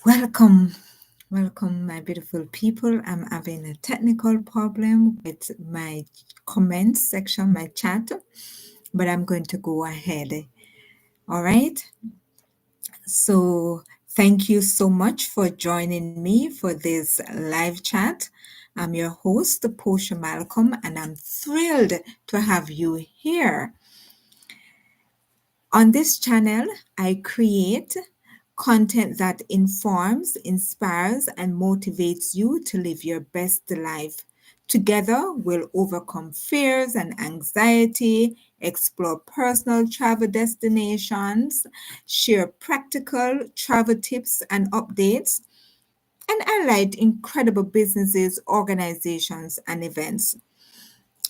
Welcome, welcome, my beautiful people. I'm having a technical problem with my comments section, my chat, but I'm going to go ahead. All right. So, thank you so much for joining me for this live chat. I'm your host, Posha Malcolm, and I'm thrilled to have you here. On this channel, I create content that informs, inspires, and motivates you to live your best life. Together, we'll overcome fears and anxiety, explore personal travel destinations, share practical travel tips and updates, and highlight incredible businesses, organizations, and events.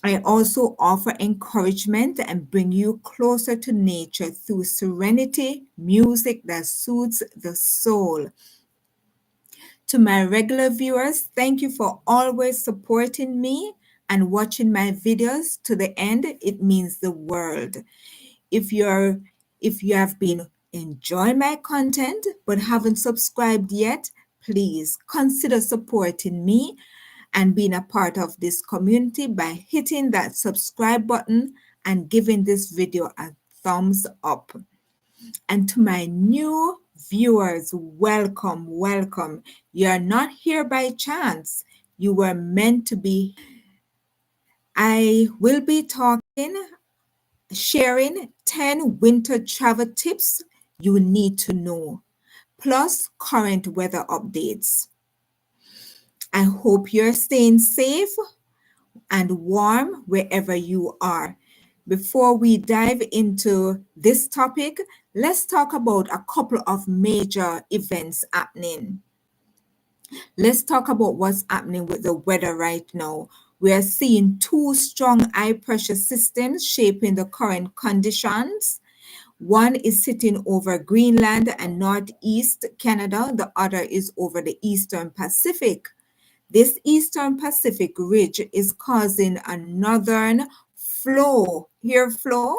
I also offer encouragement and bring you closer to nature through serenity, music that soothes the soul. To my regular viewers, thank you for always supporting me and watching my videos to the end. It means the world. If you're if you have been enjoying my content but haven't subscribed yet, please consider supporting me and being a part of this community by hitting that subscribe button and giving this video a thumbs up. And to my new viewers, welcome, welcome. You are not here by chance. You were meant to be. I will be sharing 10 winter travel tips you need to know, plus current weather updates. I hope you're staying safe and warm wherever you are. Before we dive into this topic, let's talk about a couple of major events happening. Let's talk about what's happening with the weather right now. We are seeing two strong high pressure systems shaping the current conditions. One is sitting over Greenland and northeast Canada, the other is over the eastern Pacific. This eastern Pacific ridge is causing a northern air flow,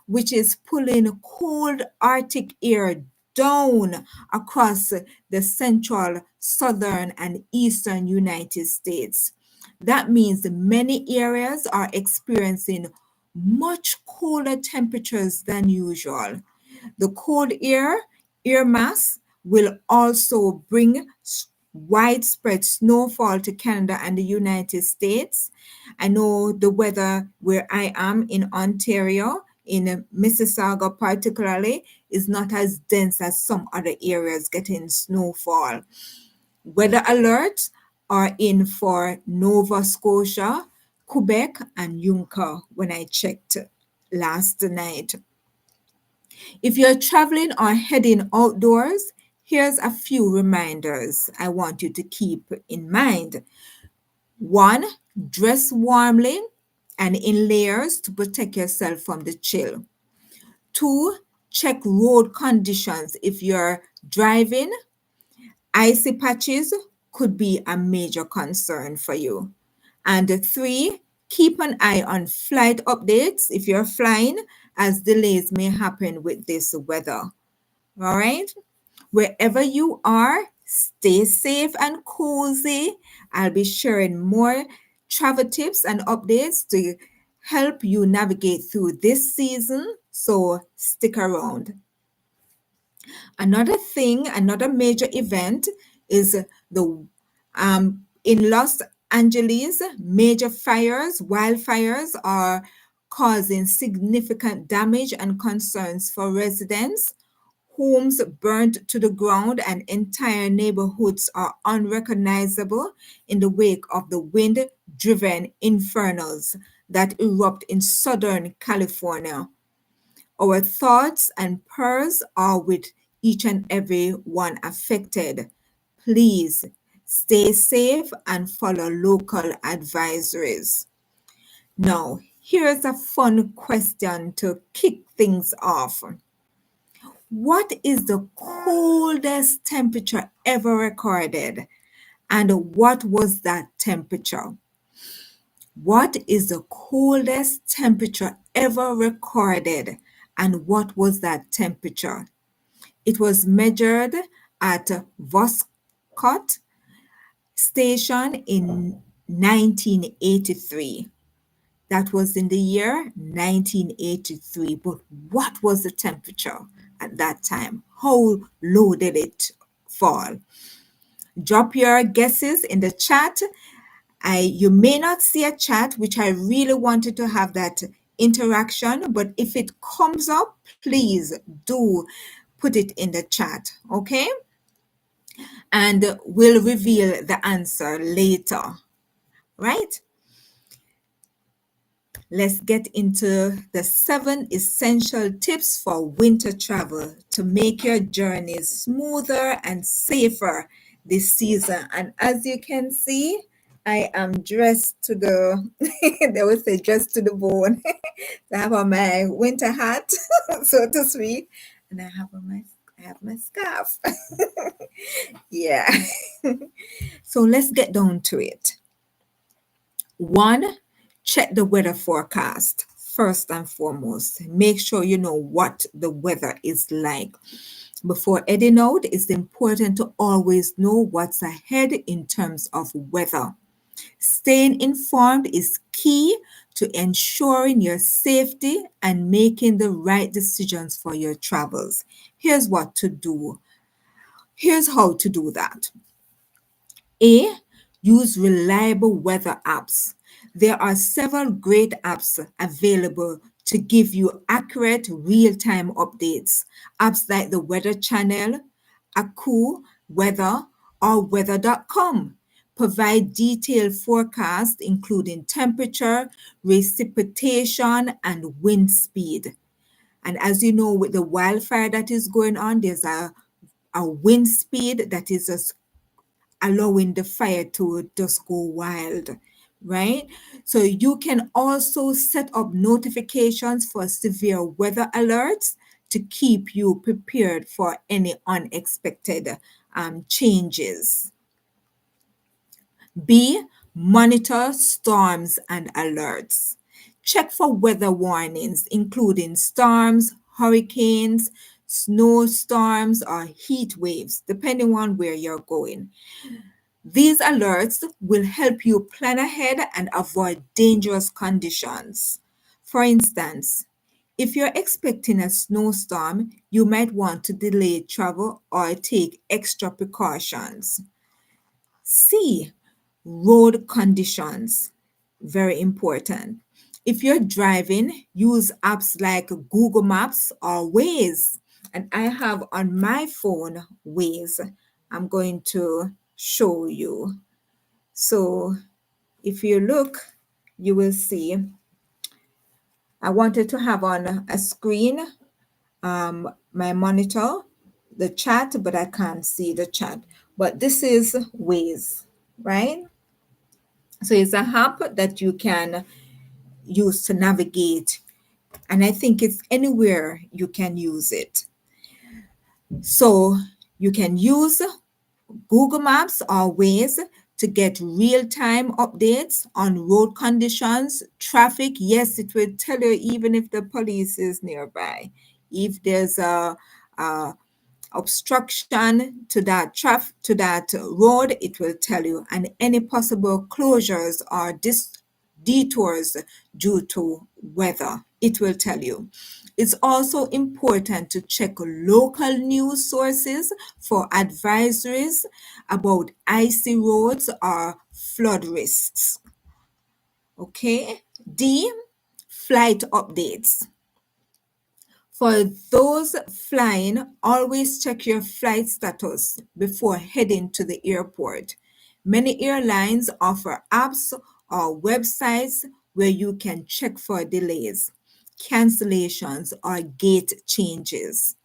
which is pulling cold Arctic air down across the central, southern, and eastern United States. That means many areas are experiencing much colder temperatures than usual. The cold air mass, will also bring widespread snowfall to Canada and the United States. I know the weather where I am in Ontario, in Mississauga particularly, is not as dense as some other areas getting snowfall. Weather alerts are in for Nova Scotia, Quebec, and Yunka when I checked last night. If you're traveling or heading outdoors, here's a few reminders I want you to keep in mind. One, dress warmly and in layers to protect yourself from the chill. Two, check road conditions. If you're driving, icy patches could be a major concern for you. And three, keep an eye on flight updates if you're flying, as delays may happen with this weather. All right? Wherever you are, stay safe and cozy. I'll be sharing more travel tips and updates to help you navigate through this season. So stick around. Another major event is the in Los Angeles, major wildfires are causing significant damage and concerns for residents. Homes burnt to the ground and entire neighborhoods are unrecognizable in the wake of the wind-driven infernos that erupt in Southern California. Our thoughts and prayers are with each and every one affected. Please stay safe and follow local advisories. Now, here's a fun question to kick things off. What is the coldest temperature ever recorded? And what was that temperature? What is the coldest temperature ever recorded? And what was that temperature? It was measured at Voskhod Station in 1983. That was in the year 1983. But what was the temperature at that time? How low did it fall? Drop your guesses in the chat. You may not see a chat, which I really wanted to have that interaction, but if it comes up, please do put it in the chat, okay? And we'll reveal the answer later, right? Let's get into the 7 essential tips for winter travel to make your journeys smoother and safer this season. And as you can see, I am dressed to the, they would say dressed to the bone. I have on my winter hat, so to speak, and I have my scarf. Yeah. So let's get down to it. 1, check the weather forecast first and foremost. Make sure you know what the weather is like. Before heading out, it's important to always know what's ahead in terms of weather. Staying informed is key to ensuring your safety and making the right decisions for your travels. Here's what to do. Here's how to do that. A, use reliable weather apps. There are several great apps available to give you accurate real-time updates. Apps like the Weather Channel, Aku, Weather, or Weather.com provide detailed forecasts including temperature, precipitation, and wind speed. And as you know, with the wildfire that is going on, there's a wind speed that is just allowing the fire to just go wild, right? So you can also set up notifications for severe weather alerts to keep you prepared for any unexpected changes. B, monitor storms and alerts. Check for weather warnings, including storms, hurricanes, snowstorms, or heat waves, depending on where you're going. These alerts will help you plan ahead and avoid dangerous conditions. For instance, if you're expecting a snowstorm, you might want to delay travel or take extra precautions. C, road conditions. Very important. If you're driving, use apps like Google Maps or Waze. And I have on my phone Waze. I'm going to show you. So if you look, you will see. I wanted to have on a screen my monitor, the chat, but I can't see the chat. But this is Waze, right? So it's a app that you can use to navigate. And I think it's anywhere you can use it. So you can use Google Maps or Waze to get real-time updates on road conditions, traffic. Yes, it will tell you even if the police is nearby. If there's a obstruction to that road, it will tell you, and any possible closures or detours due to weather, it will tell you. It's also important to check local news sources for advisories about icy roads or flood risks. Okay. D, flight updates. For those flying, always check your flight status before heading to the airport. Many airlines offer apps or websites where you can check for delays, cancellations, or gate changes.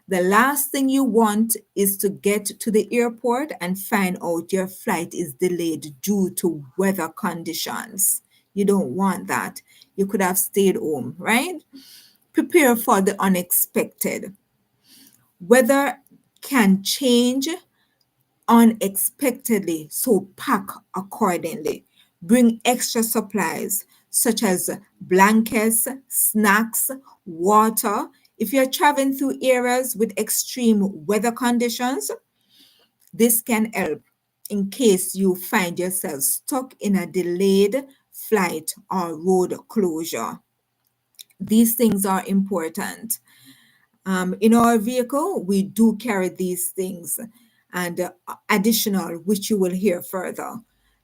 The last thing you want is to get to the airport and find out your flight is delayed due to weather conditions. You don't want that. You could have stayed home, right? Prepare for the unexpected. Weather can change unexpectedly, so pack accordingly. Bring extra supplies such as blankets, snacks, water. If you're traveling through areas with extreme weather conditions, This can help in case you find yourself stuck in a delayed flight or road closure. These things are important. In our vehicle, we do carry these things and additional, which you will hear further.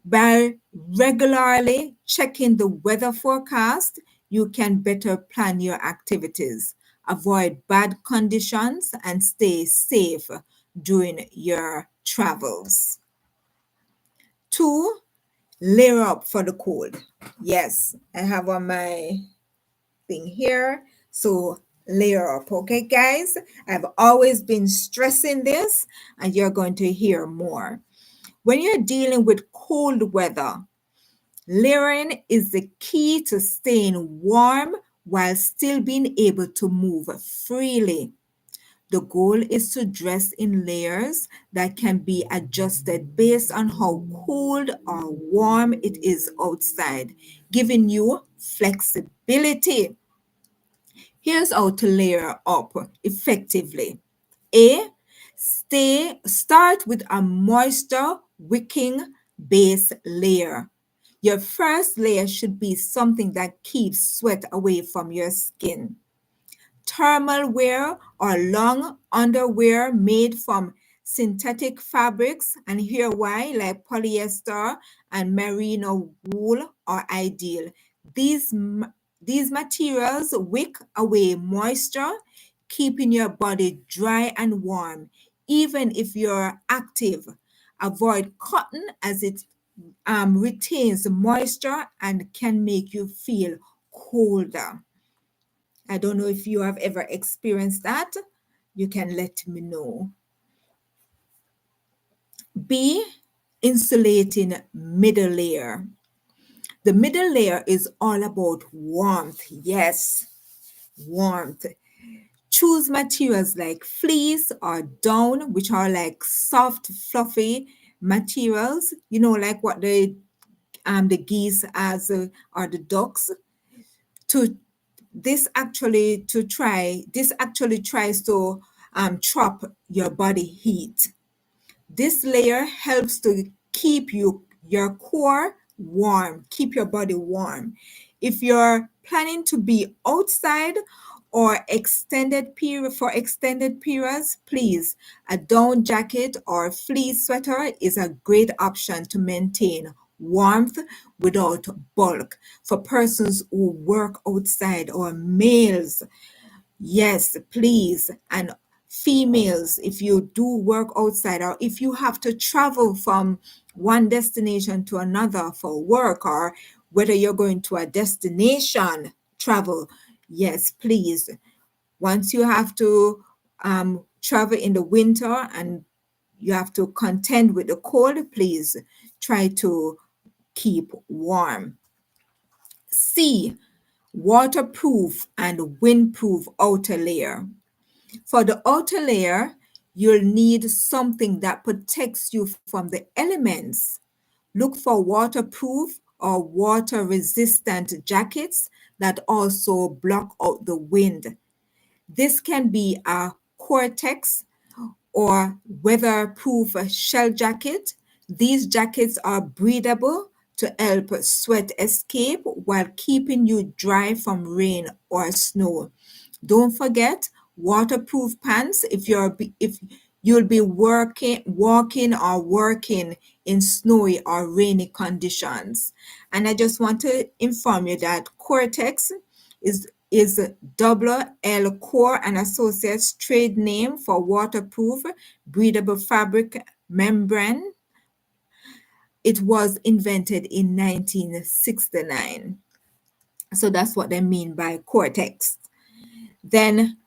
By regularly checking the weather forecast, you can better plan your activities, avoid bad conditions, and stay safe during your travels. Two, layer up for the cold. Yes, I have on my thing here. So layer up, okay, guys? I've always been stressing this, and you're going to hear more. When you're dealing with cold weather, layering is the key to staying warm while still being able to move freely. The goal is to dress in layers that can be adjusted based on how cold or warm it is outside, giving you flexibility. Here's how to layer up effectively. A, start with a moisture wicking base layer. Your first layer should be something that keeps sweat away from your skin. Thermal wear or long underwear made from synthetic fabrics, and here why, like polyester and merino wool are ideal. These, these materials wick away moisture, keeping your body dry and warm. Even if you're active, avoid cotton as it retains moisture and can make you feel colder. I don't know if you have ever experienced that. You can let me know. B, insulating middle layer. The middle layer is all about warmth. Yes, warmth. Choose materials like fleece or down, which are like soft, fluffy materials. You know, like what the geese as or the ducks. To this actually tries to trap your body heat. This layer helps to keep your core warm, keep your body warm. If you're planning to be outside or extended periods, please, a down jacket or fleece sweater is a great option to maintain warmth without bulk. For persons who work outside or males, yes, please. And females, if you do work outside or if you have to travel from one destination to another for work, or whether you're going to a destination travel, yes, please. Once you have to travel in the winter and you have to contend with the cold, please try to keep warm. C, waterproof and windproof outer layer. For the outer layer, you'll need something that protects you from the elements. Look for waterproof or water resistant jackets that also block out the wind. This can be a Cortex or weatherproof shell jacket. These jackets are breathable to help sweat escape while keeping you dry from rain or snow. Don't forget waterproof pants if you'll be walking or working in snowy or rainy conditions. And I just want to inform you that Cortex is double L Core and Associates trade name for waterproof breathable fabric membrane. It was invented in 1969. So that's what they mean by Cortex. Then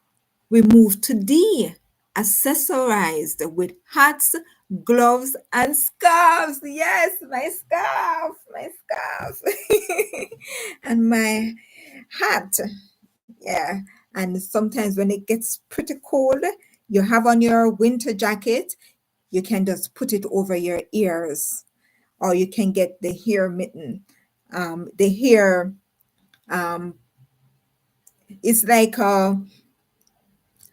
we move to D, accessorized with hats, gloves, and scarves. Yes, my scarf, and my hat. Yeah, and sometimes when it gets pretty cold, you have on your winter jacket, you can just put it over your ears, or you can get the hair mitten. The hair, um, it's like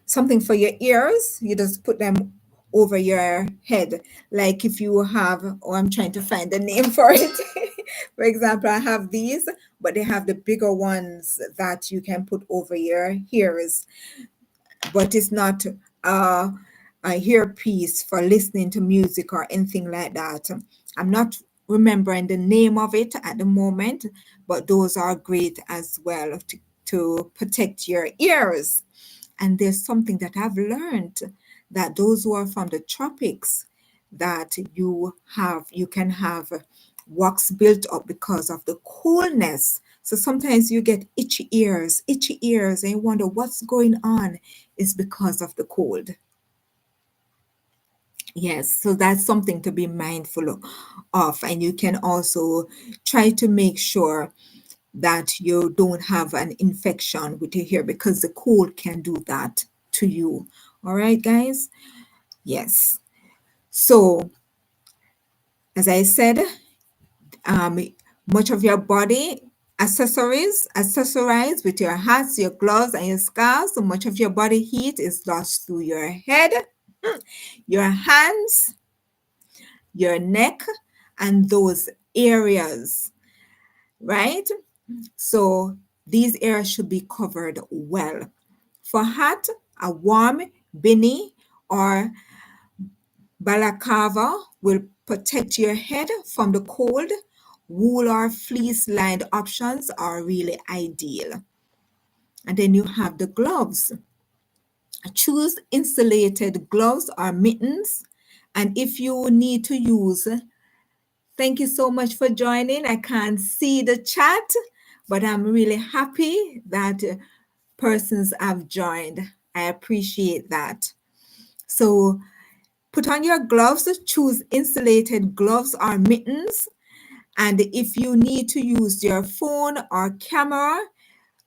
something for your ears. You just put them over your head. Like if you have, oh, I'm trying to find the name for it. For example, I have these, but they have the bigger ones that you can put over your ears, but it's not uh, a earpiece for listening to music or anything like that. I'm not remembering the name of it at the moment, but those are great as well to protect your ears. And there's something that I've learned, that those who are from the tropics, that you can have wax built up because of the coolness. So sometimes you get itchy ears, and you wonder what's going on. Is because of the cold. Yes, so that's something to be mindful of. And you can also try to make sure that you don't have an infection with your hair, because the cold can do that to you. All right, guys? Yes. So, as I said, um, much of your body accessorize with your hats, your gloves, and your scarves. So much of your body heat is lost through your head, your hands, your neck, and those areas, right? So these areas should be covered well. For hat, a warm beanie or balaclava will protect your head from the cold. Wool or fleece lined options are really ideal. And then you have the gloves. Choose insulated gloves or mittens. And if you need to use, thank you so much for joining. I can't see the chat, but I'm really happy that persons have joined. I appreciate that. So put on your gloves, choose insulated gloves or mittens. And if you need to use your phone or camera,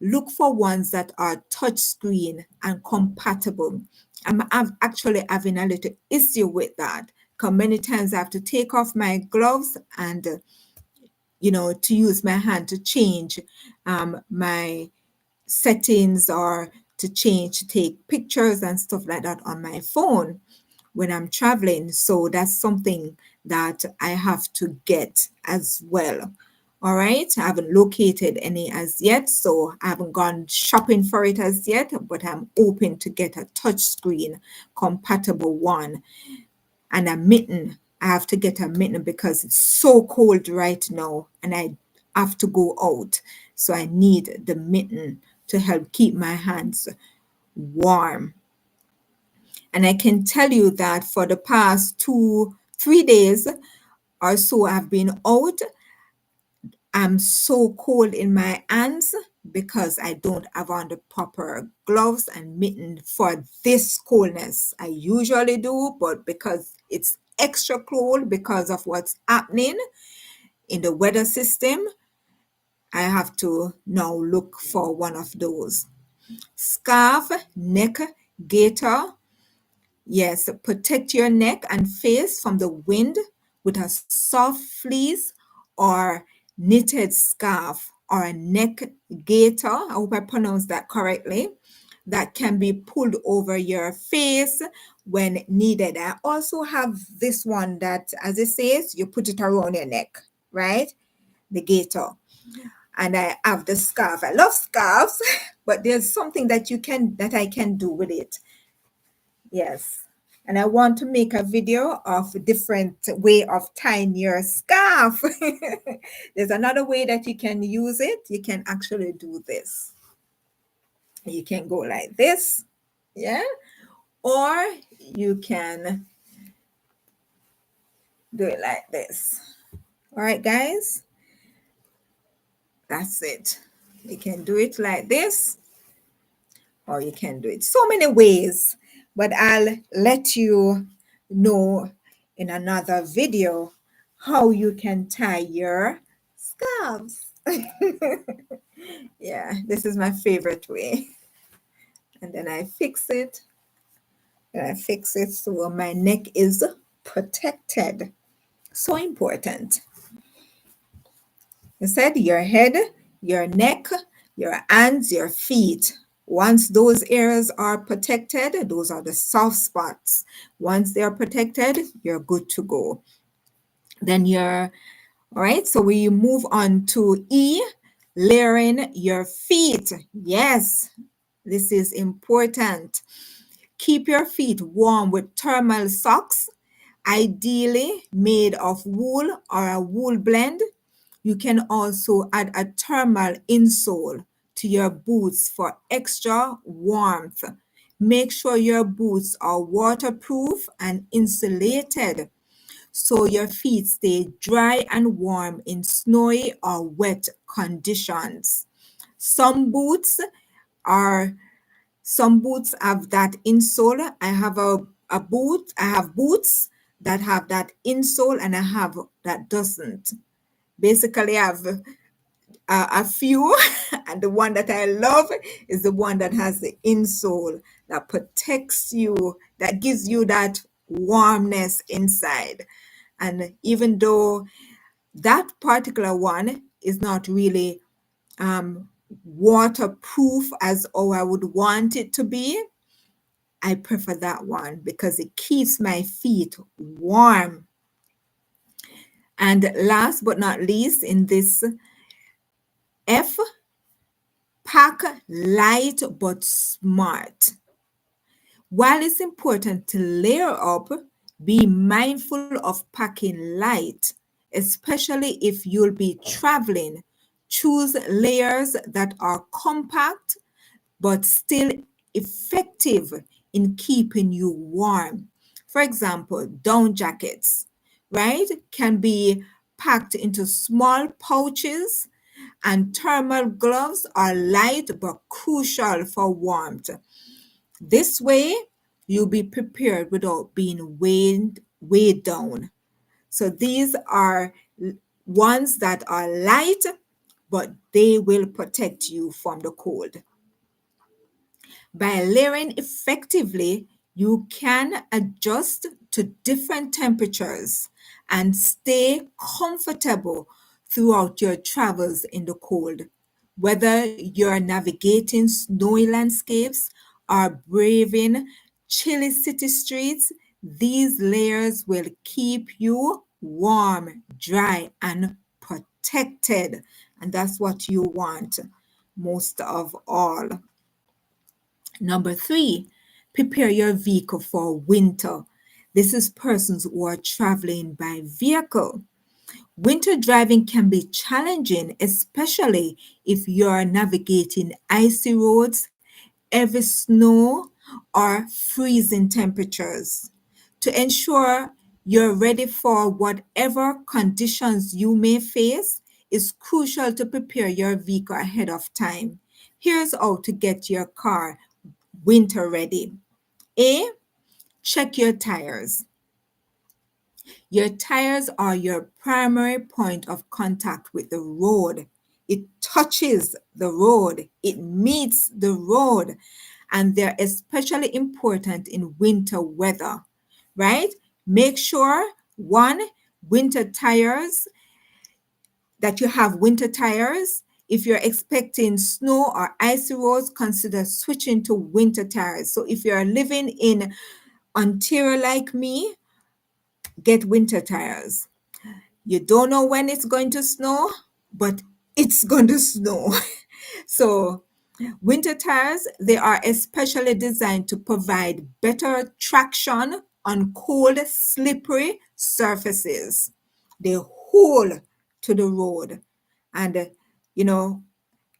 look for ones that are touchscreen and compatible. I'm actually having a little issue with that, because many times I have to take off my gloves and, to use my hand to change my settings, or to take pictures and stuff like that on my phone when I'm traveling. So that's something that I have to get as well. All right. I haven't located any as yet, so I haven't gone shopping for it as yet, but I'm hoping to get a touchscreen compatible one. And a mitten. I have to get a mitten because it's so cold right now and I have to go out. So I need the mitten to help keep my hands warm. And I can tell you that for the past 3 days or so I've been out, I'm so cold in my hands because I don't have on the proper gloves and mitten for this coldness. I usually do, but because it's extra cold because of what's happening in the weather system, I have to now look for one of those. Scarf, neck, gaiter. Yes, protect your neck and face from the wind with a soft fleece or knitted scarf or a neck gaiter. I hope I pronounced that correctly. That can be pulled over your face when needed. I also have this one that, as it says, you put it around your neck, right? The gaiter. And I have the scarf. I love scarves, but there's something that I can do with it. Yes. And I want to make a video of a different way of tying your scarf. There's another way that you can use it. You can actually do this. You can go like this. Yeah. Or you can do it like this. All right, guys. That's it. You can do it like this, or you can do it so many ways. But I'll let you know in another video how you can tie your scarves. Yeah, this is my favorite way. And then I fix it. And I fix it so my neck is protected. So important. I said your head, your neck, your hands, your feet. Once those areas are protected, those are the soft spots. Once they are protected, you're good to go. Then you're all right. So we move on to E, layering your feet. Yes, this is important. Keep your feet warm with thermal socks, ideally made of wool or a wool blend. You can also add a thermal insole to your boots for extra warmth. Make sure your boots are waterproof and insulated so your feet stay dry and warm in snowy or wet conditions. Some boots are some boots have that insole. I have boots that have that insole and I have that doesn't. Basically, I have a few, and the one that I love is the one that has the insole that protects you, that gives you that warmness inside. And even though that particular one is not really waterproof as I would want it to be, I prefer that one because it keeps my feet warm. And last but not least, in this F, pack light but smart. While it's important to layer up, be mindful of packing light, especially if you'll be traveling. Choose layers that are compact but still effective in keeping you warm. For example, down jackets, right, can be packed into small pouches, and thermal gloves are light but crucial for warmth. This way, you'll be prepared without being weighed down. So these are ones that are light, but they will protect you from the cold. By layering effectively, you can adjust to different temperatures and stay comfortable throughout your travels in the cold. Whether you're navigating snowy landscapes or braving chilly city streets, these layers will keep you warm, dry, and protected. And that's what you want most of all. Number three, prepare your vehicle for winter. This is persons who are traveling by vehicle. Winter driving can be challenging, especially if you're navigating icy roads, heavy snow, or freezing temperatures. To ensure you're ready for whatever conditions you may face, it's crucial to prepare your vehicle ahead of time. Here's how to get your car winter ready. A, check your tires. Your tires are your primary point of contact with the road. It touches the road, it meets the road, and they're especially important in winter weather, right? Make sure one, winter tires, that you have winter tires. If you're expecting snow or icy roads, consider switching to winter tires. So if you're living in Ontario like me, get winter tires. You don't know when it's going to snow, but it's going to snow. So winter tires, they are especially designed to provide better traction on cold, slippery surfaces. They hold to the road and, you know,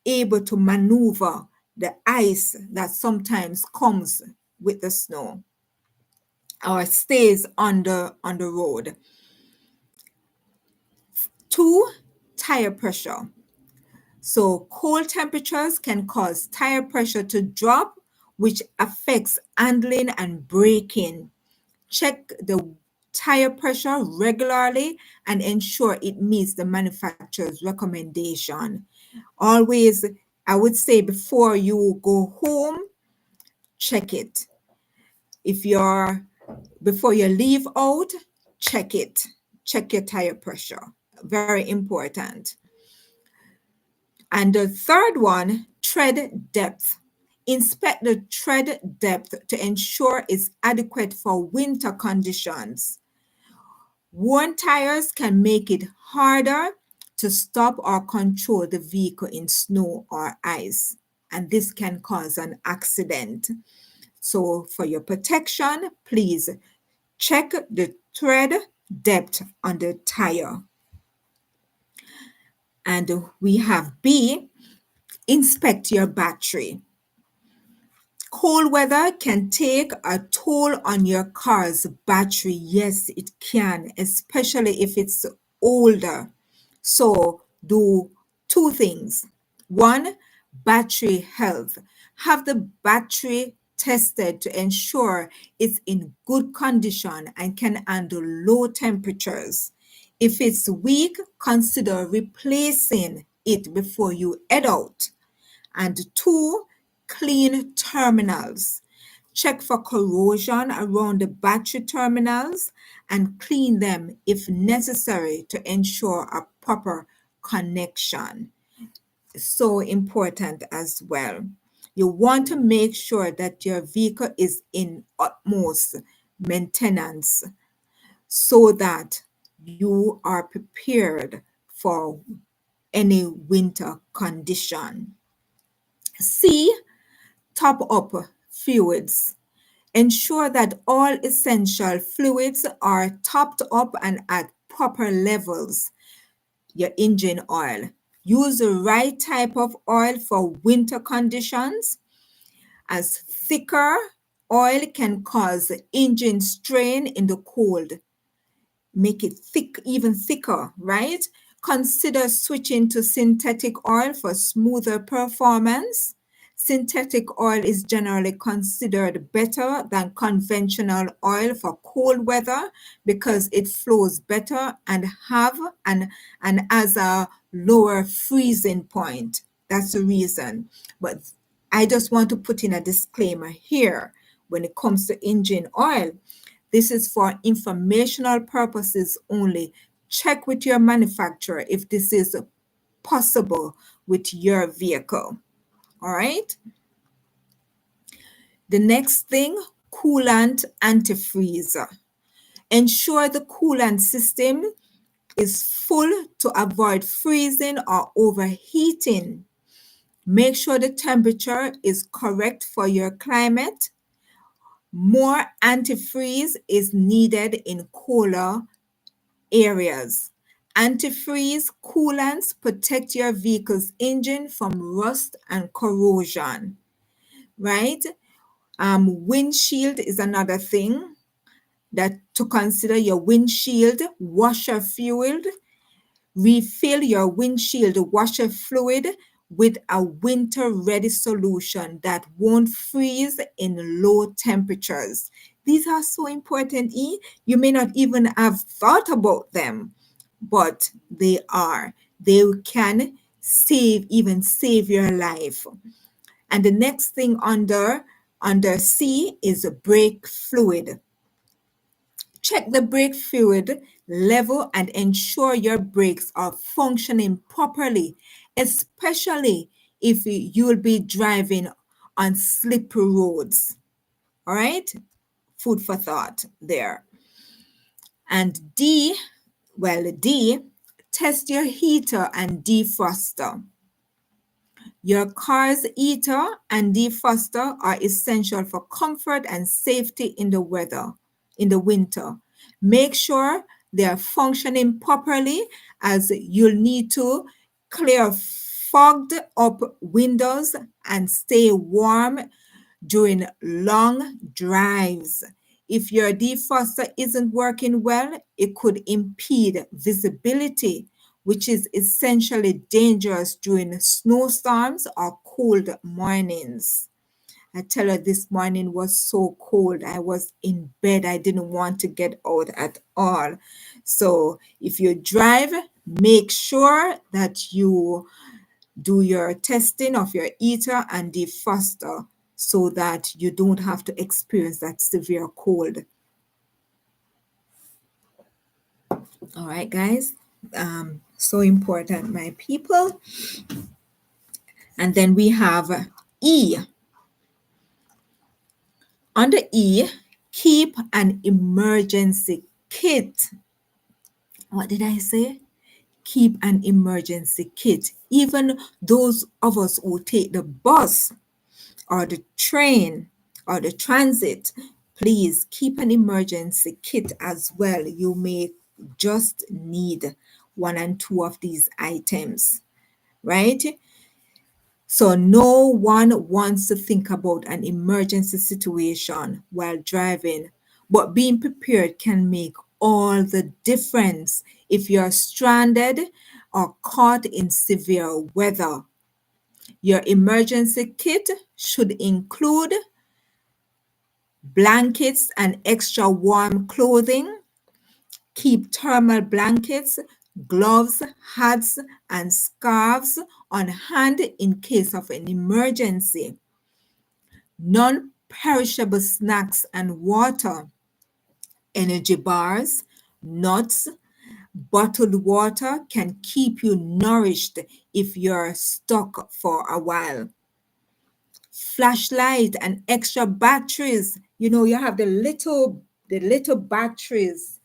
able to maneuver the ice that sometimes comes with the snow or stays on the road. Two, tire pressure. So cold temperatures can cause tire pressure to drop, which affects handling and braking. Check the tire pressure regularly and ensure it meets the manufacturer's recommendation. Always, I would say before you go home, check it. If you're before you leave out, check it. Check your tire pressure. Very important. And the third one, tread depth. Inspect the tread depth to ensure it's adequate for winter conditions. Worn tires can make it harder to stop or control the vehicle in snow or ice, and this can cause an accident. So, for your protection, please check the tread depth on the tire. And we have B, inspect your battery. Cold weather can take a toll on your car's battery. Yes, it can, especially if it's older. So, do two things. One, battery health. Have the battery tested to ensure it's in good condition and can handle low temperatures. If it's weak, consider replacing it before you head out. And two, clean terminals. Check for corrosion around the battery terminals and clean them if necessary to ensure a proper connection. So important as well. You want to make sure that your vehicle is in utmost maintenance so that you are prepared for any winter condition. C, top up fluids. Ensure that all essential fluids are topped up and at proper levels. Your engine oil. Use the right type of oil for winter conditions, as thicker oil can cause engine strain in the cold, make it thick, even thicker, right? Consider switching to synthetic oil for smoother performance. Synthetic oil is generally considered better than conventional oil for cold weather because it flows better and has a lower freezing point. That's the reason. But I just want to put in a disclaimer here when it comes to engine oil. This is for informational purposes only. Check with your manufacturer if this is possible with your vehicle. All right. The next thing, coolant antifreeze. Ensure the coolant system is full to avoid freezing or overheating. Make sure the temperature is correct for your climate. More antifreeze is needed in colder areas. Antifreeze coolants protect your vehicle's engine from rust and corrosion, right? Windshield is another thing that to consider. Your windshield washer fluid. Refill your windshield washer fluid with a winter-ready solution that won't freeze in low temperatures. These are so important, E. You may not even have thought about them, but they are. They can save your life. And the next thing under C is brake fluid. Check the brake fluid level and ensure your brakes are functioning properly, especially if you'll be driving on slippery roads. All right? Food for thought there. And D, test your heater and defroster. Your car's heater and defroster are essential for comfort and safety in the winter. Make sure they are functioning properly, as you'll need to clear fogged up windows and stay warm during long drives. If your defroster isn't working well, it could impede visibility, which is essentially dangerous during snowstorms or cold mornings. I tell her this morning was so cold. I was in bed. I didn't want to get out at all. So if you drive, make sure that you do your testing of your heater and defroster so that you don't have to experience that severe cold. All right, guys. So important, my people. And then we have E, Under E, keep an emergency kit. What did I say? Keep an emergency kit. Even those of us who take the bus or the train or the transit, please keep an emergency kit as well. You may just need one and two of these items, right? So no one wants to think about an emergency situation while driving, but being prepared can make all the difference if you're stranded or caught in severe weather. Your emergency kit should include blankets and extra warm clothing. Keep thermal blankets, gloves, hats, and scarves on hand in case of an emergency. Non-perishable snacks and water, energy bars, nuts, bottled water can keep you nourished if you're stuck for a while. Flashlight and extra batteries. You know, you have the little batteries.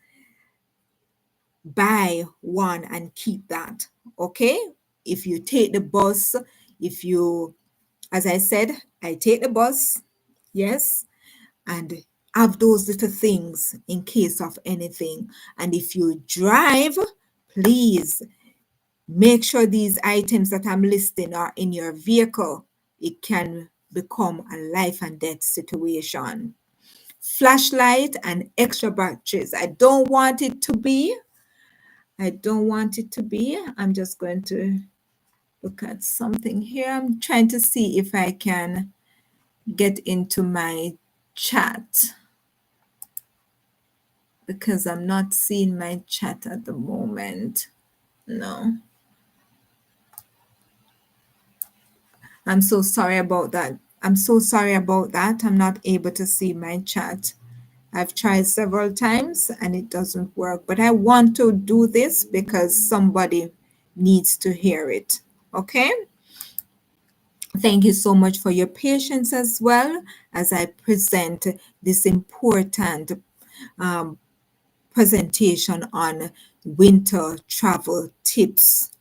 Buy one and keep that. Okay? If you take the bus, if you, as I said, I take the bus, yes, and have those little things in case of anything. And if you drive, please make sure these items that I'm listing are in your vehicle. It can become a life and death situation. Flashlight and extra batteries. I don't want it to be. I'm just going to look at something here. I'm trying to see if I can get into my chat because I'm not seeing my chat at the moment. No, I'm so sorry about that. I'm not able to see my chat. I've tried several times and it doesn't work, but I want to do this because somebody needs to hear it. Okay? Thank you so much for your patience as well as I present this important um, presentation on winter travel tips,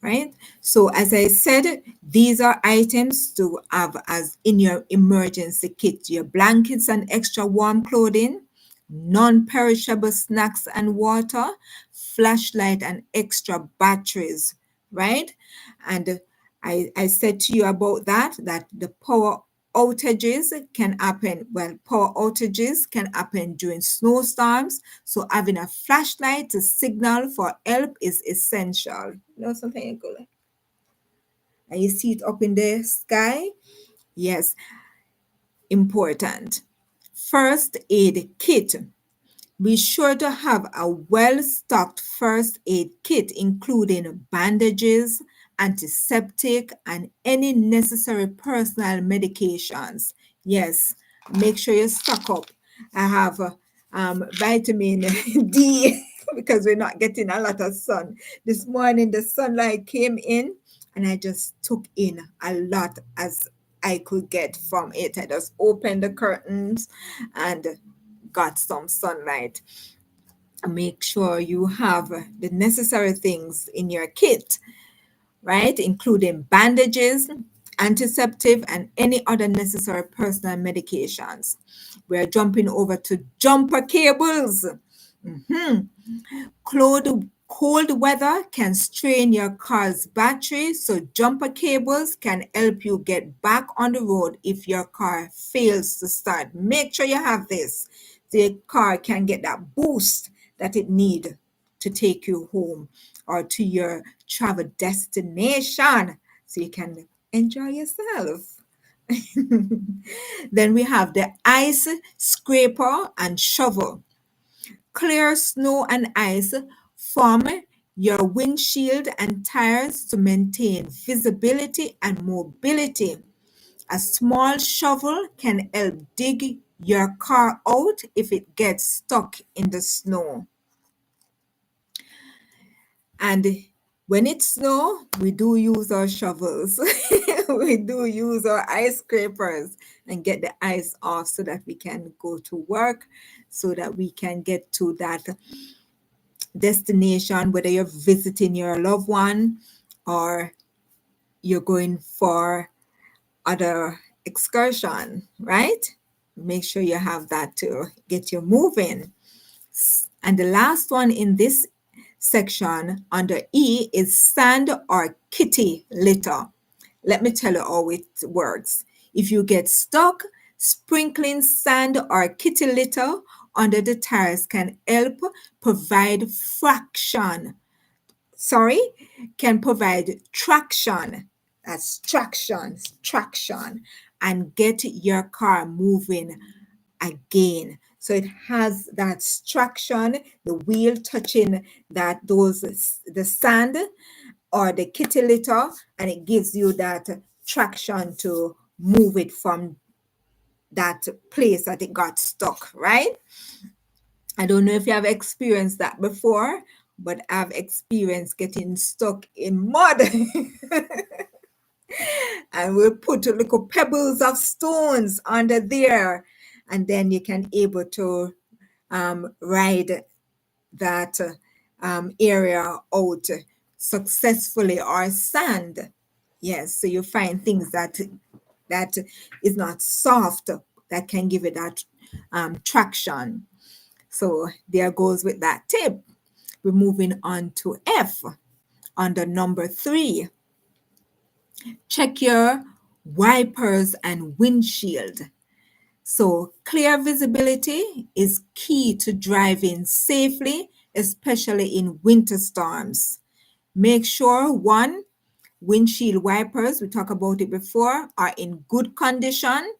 right? So as I said, these are items to have as in your emergency kit: your blankets and extra warm clothing, non-perishable snacks and water, flashlight and extra batteries, right? And I said to you about that the power outages can happen during snowstorms. So having a flashlight to signal for help is essential. You know something, Nicola? And you see it up in the sky? Yes, important. First aid kit. Be sure to have a well-stocked first aid kit, including bandages, antiseptic, and any necessary personal medications. Yes, make sure you stock up. I have vitamin D because we're not getting a lot of sun. This morning, the sunlight came in, and I just took in a lot as I could get from it. I just opened the curtains and got some sunlight. Make sure you have the necessary things in your kit, right? Including bandages, antiseptic, and any other necessary personal medications. We're jumping over to jumper cables. Mhm. Cold weather can strain your car's battery, so jumper cables can help you get back on the road if your car fails to start. Make sure you have this. The car can get that boost that it needs to take you home or to your travel destination so you can enjoy yourself. Then we have the ice scraper and shovel. Clear snow and ice from your windshield and tires to maintain visibility and mobility. A small shovel can help dig your car out if it gets stuck in the snow. And When it snow, we do use our shovels. We do use our ice scrapers and get the ice off so that we can go to work, so that we can get to that destination, whether you're visiting your loved one or you're going for other excursion, right? Make sure you have that to get you moving. And the last one in this section under E is sand or kitty litter. Let me tell you how it works. If you get stuck, sprinkling sand or kitty litter under the tires can help provide sorry, can provide traction. That's traction, and get your car moving again. So it has that traction, the wheel touching the sand or the kitty litter, and it gives you that traction to move it from that place that it got stuck, right? I don't know if you have experienced that before, but I've experienced getting stuck in mud. And we'll put little pebbles of stones under there, and then you can able to ride that area out successfully, or sand. Yes, so you find things that is not soft, that can give it that traction. So there goes with that tip. We're moving on to F under number 3. Check your wipers and windshield. So clear visibility is key to driving safely, especially in winter storms. Make sure one, windshield wipers, we talked about it before, are in good condition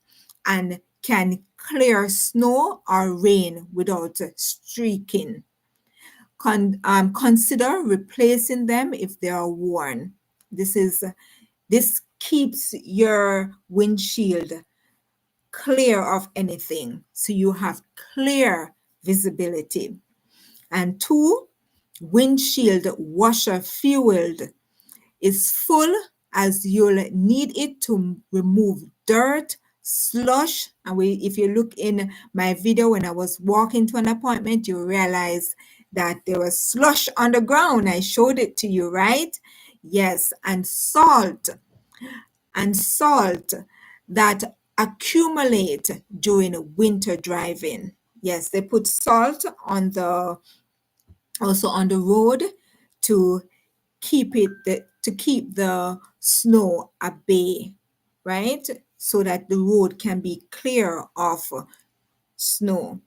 and can clear snow or rain without streaking. Consider replacing them if they are worn. This keeps your windshield clear of anything, so you have clear visibility. And 2, windshield washer fueled is full, as you'll need it to remove dirt, slush. And if you look in my video when I was walking to an appointment, you realize that there was slush on the ground. I showed it to you, right? Yes, and salt that accumulate during winter driving. Yes, they put salt also on the road to keep the snow at bay, right? So that the road can be clear of snow.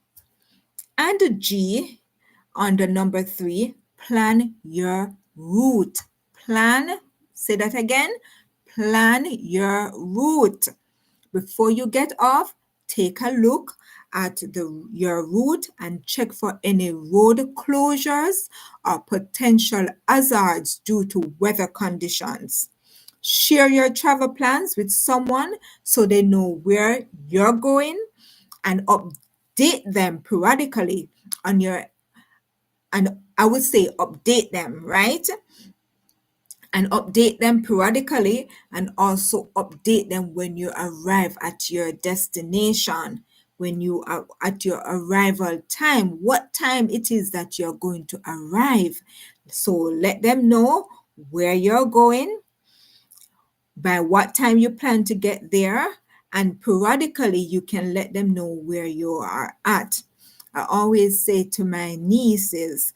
And G, under number 3, plan your route. Say that again, plan your route. Before you get off, take a look at your route and check for any road closures or potential hazards due to weather conditions. Share your travel plans with someone so they know where you're going, and update them periodically on your, and I would say update them, right? And update them periodically, and also update them when you arrive at your destination, when you are at your arrival time, what time it is that you're going to arrive. So let them know where you're going, by what time you plan to get there, and periodically you can let them know where you are at. I always say to my nieces,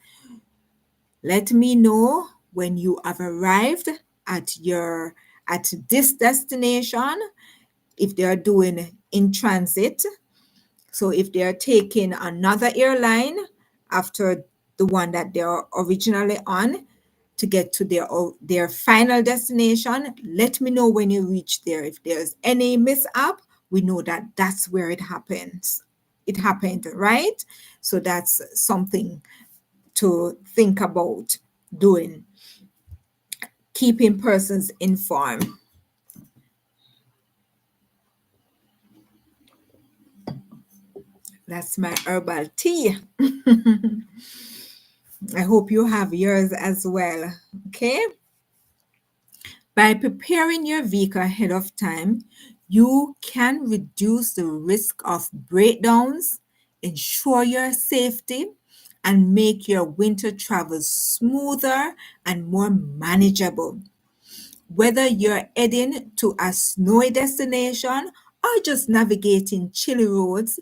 let me know when you have arrived at this destination, if they are doing in transit. So if they are taking another airline after the one that they are originally on to get to their final destination, let me know when you reach there. If there's any mishap, we know that that's where it happens. It happened, right? So that's something to think about doing, keeping persons informed. That's my herbal tea. I hope you have yours as well. Okay? By preparing your vehicle ahead of time, you can reduce the risk of breakdowns, ensure your safety, and make your winter travels smoother and more manageable. Whether you're heading to a snowy destination or just navigating chilly roads,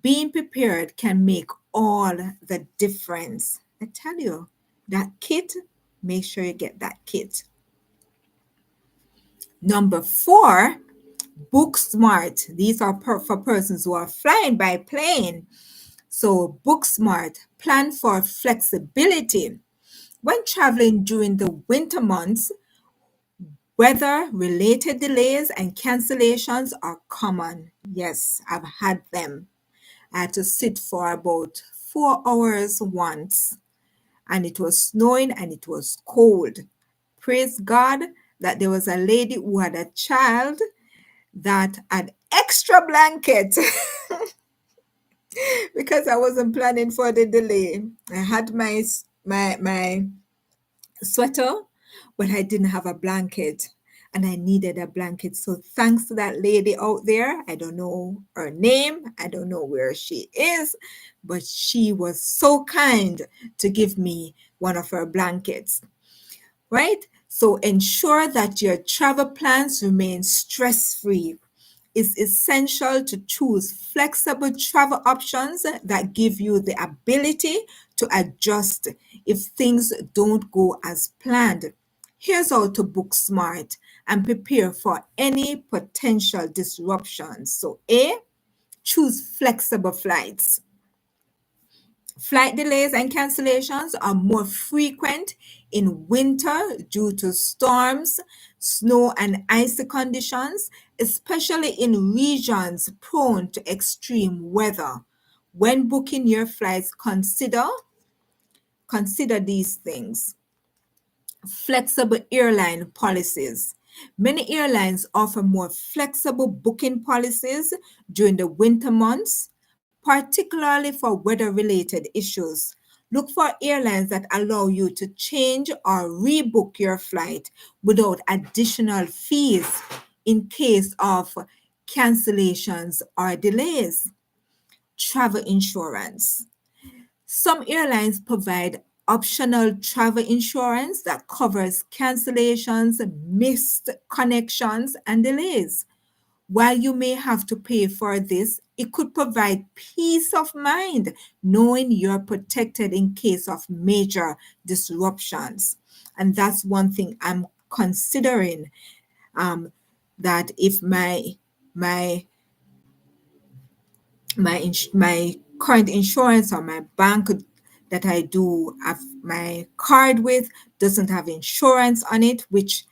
being prepared can make all the difference. I tell you, that kit, make sure you get that kit. Number four, book smart. These are for persons who are flying by plane. So, book smart, plan for flexibility. When traveling during the winter months, weather related delays and cancellations are common. Yes, I've had them. I had to sit for about 4 hours once, and it was snowing and it was cold. Praise God that there was a lady who had a child that had extra blanket because I wasn't planning for the delay. I had my sweater, but I didn't have a blanket and I needed a blanket. So thanks to that lady out there. I don't know her name. I don't know where she is, but she was so kind to give me one of her blankets, right? So ensure that your travel plans remain stress-free. It's essential to choose flexible travel options that give you the ability to adjust if things don't go as planned. Here's how to book smart and prepare for any potential disruptions. So, A, choose flexible flights. Flight delays and cancellations are more frequent in winter due to storms, snow, and icy conditions, especially in regions prone to extreme weather. When booking your flights, consider these things. Flexible airline policies. Many airlines offer more flexible booking policies during the winter months, particularly for weather related issues. Look for airlines that allow you to change or rebook your flight without additional fees in case of cancellations or delays. Travel insurance. Some airlines provide optional travel insurance that covers cancellations, missed connections, and delays. While you may have to pay for this, it could provide peace of mind knowing you're protected in case of major disruptions. And that's one thing I'm considering, um, that if my my current insurance or my bank that I do have my card with doesn't have insurance on it, which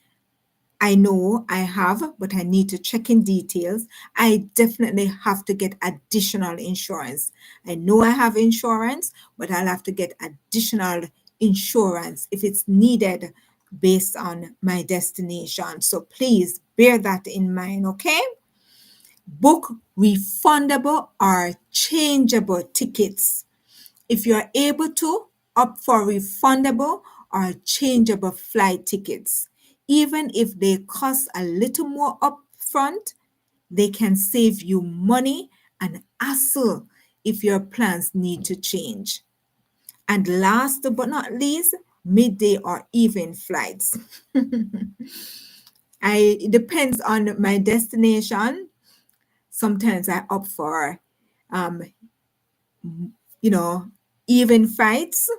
I know I have, but I need to check in details. I definitely have to get additional insurance. I know I have insurance, but I'll have to get additional insurance if it's needed based on my destination. So please bear that in mind, okay? Book refundable or changeable tickets. If you are able to, opt for refundable or changeable flight tickets. Even if they cost a little more upfront, they can save you money and hassle if your plans need to change. And last but not least, midday or evening flights. It depends on my destination. Sometimes I opt for, um, you know, even flights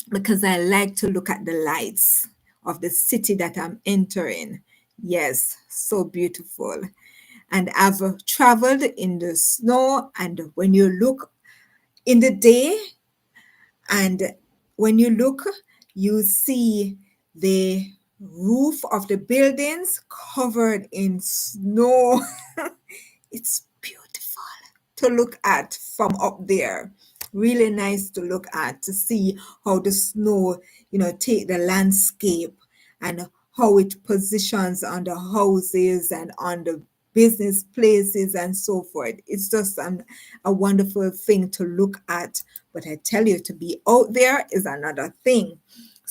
because I like to look at the lights of the city that I'm entering. Yes, so beautiful. And I've traveled in the snow, and when you look in the day, and when you look, you see the roof of the buildings covered in snow. It's beautiful to look at from up there. Really nice to look at, to see how the snow, take the landscape and how it positions on the houses and on the business places and so forth. It's just a wonderful thing to look at. But I tell you, to be out there is another thing.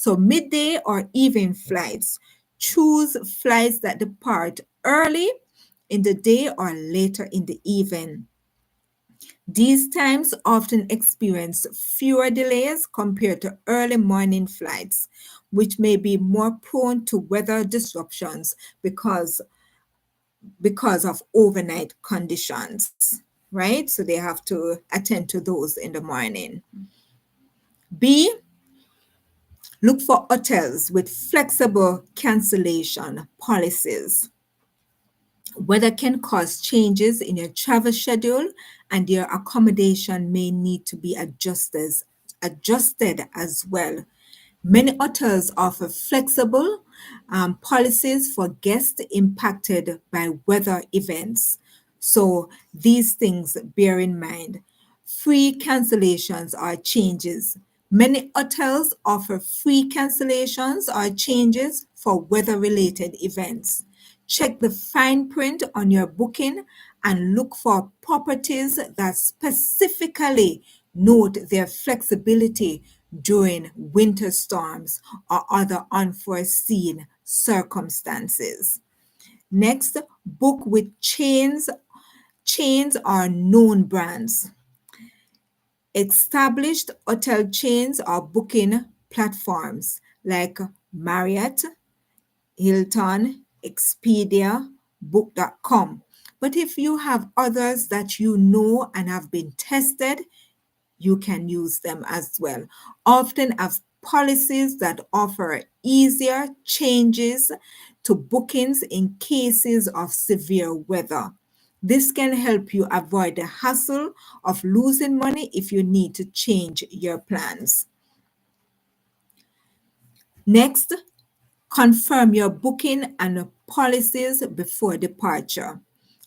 So midday or evening flights. Choose flights that depart early in the day or later in the evening. These times often experience fewer delays compared to early morning flights, which may be more prone to weather disruptions because of overnight conditions, right? So they have to attend to those in the morning. B, look for hotels with flexible cancellation policies. Weather can cause changes in your travel schedule, and your accommodation may need to be adjusted as well. Many hotels offer flexible policies for guests impacted by weather events. So these things bear in mind. Free cancellations or changes. Many hotels offer free cancellations or changes for weather related events. Check the fine print on your booking and look for properties that specifically note their flexibility during winter storms or other unforeseen circumstances. Next, book with chains are known brands. Established hotel chains or booking platforms like Marriott, Hilton, Expedia, Book.com. But if you have others that you know and have been tested, you can use them as well. Often have policies that offer easier changes to bookings in cases of severe weather. This can help you avoid the hassle of losing money if you need to change your plans. Next, confirm your booking and policies before departure.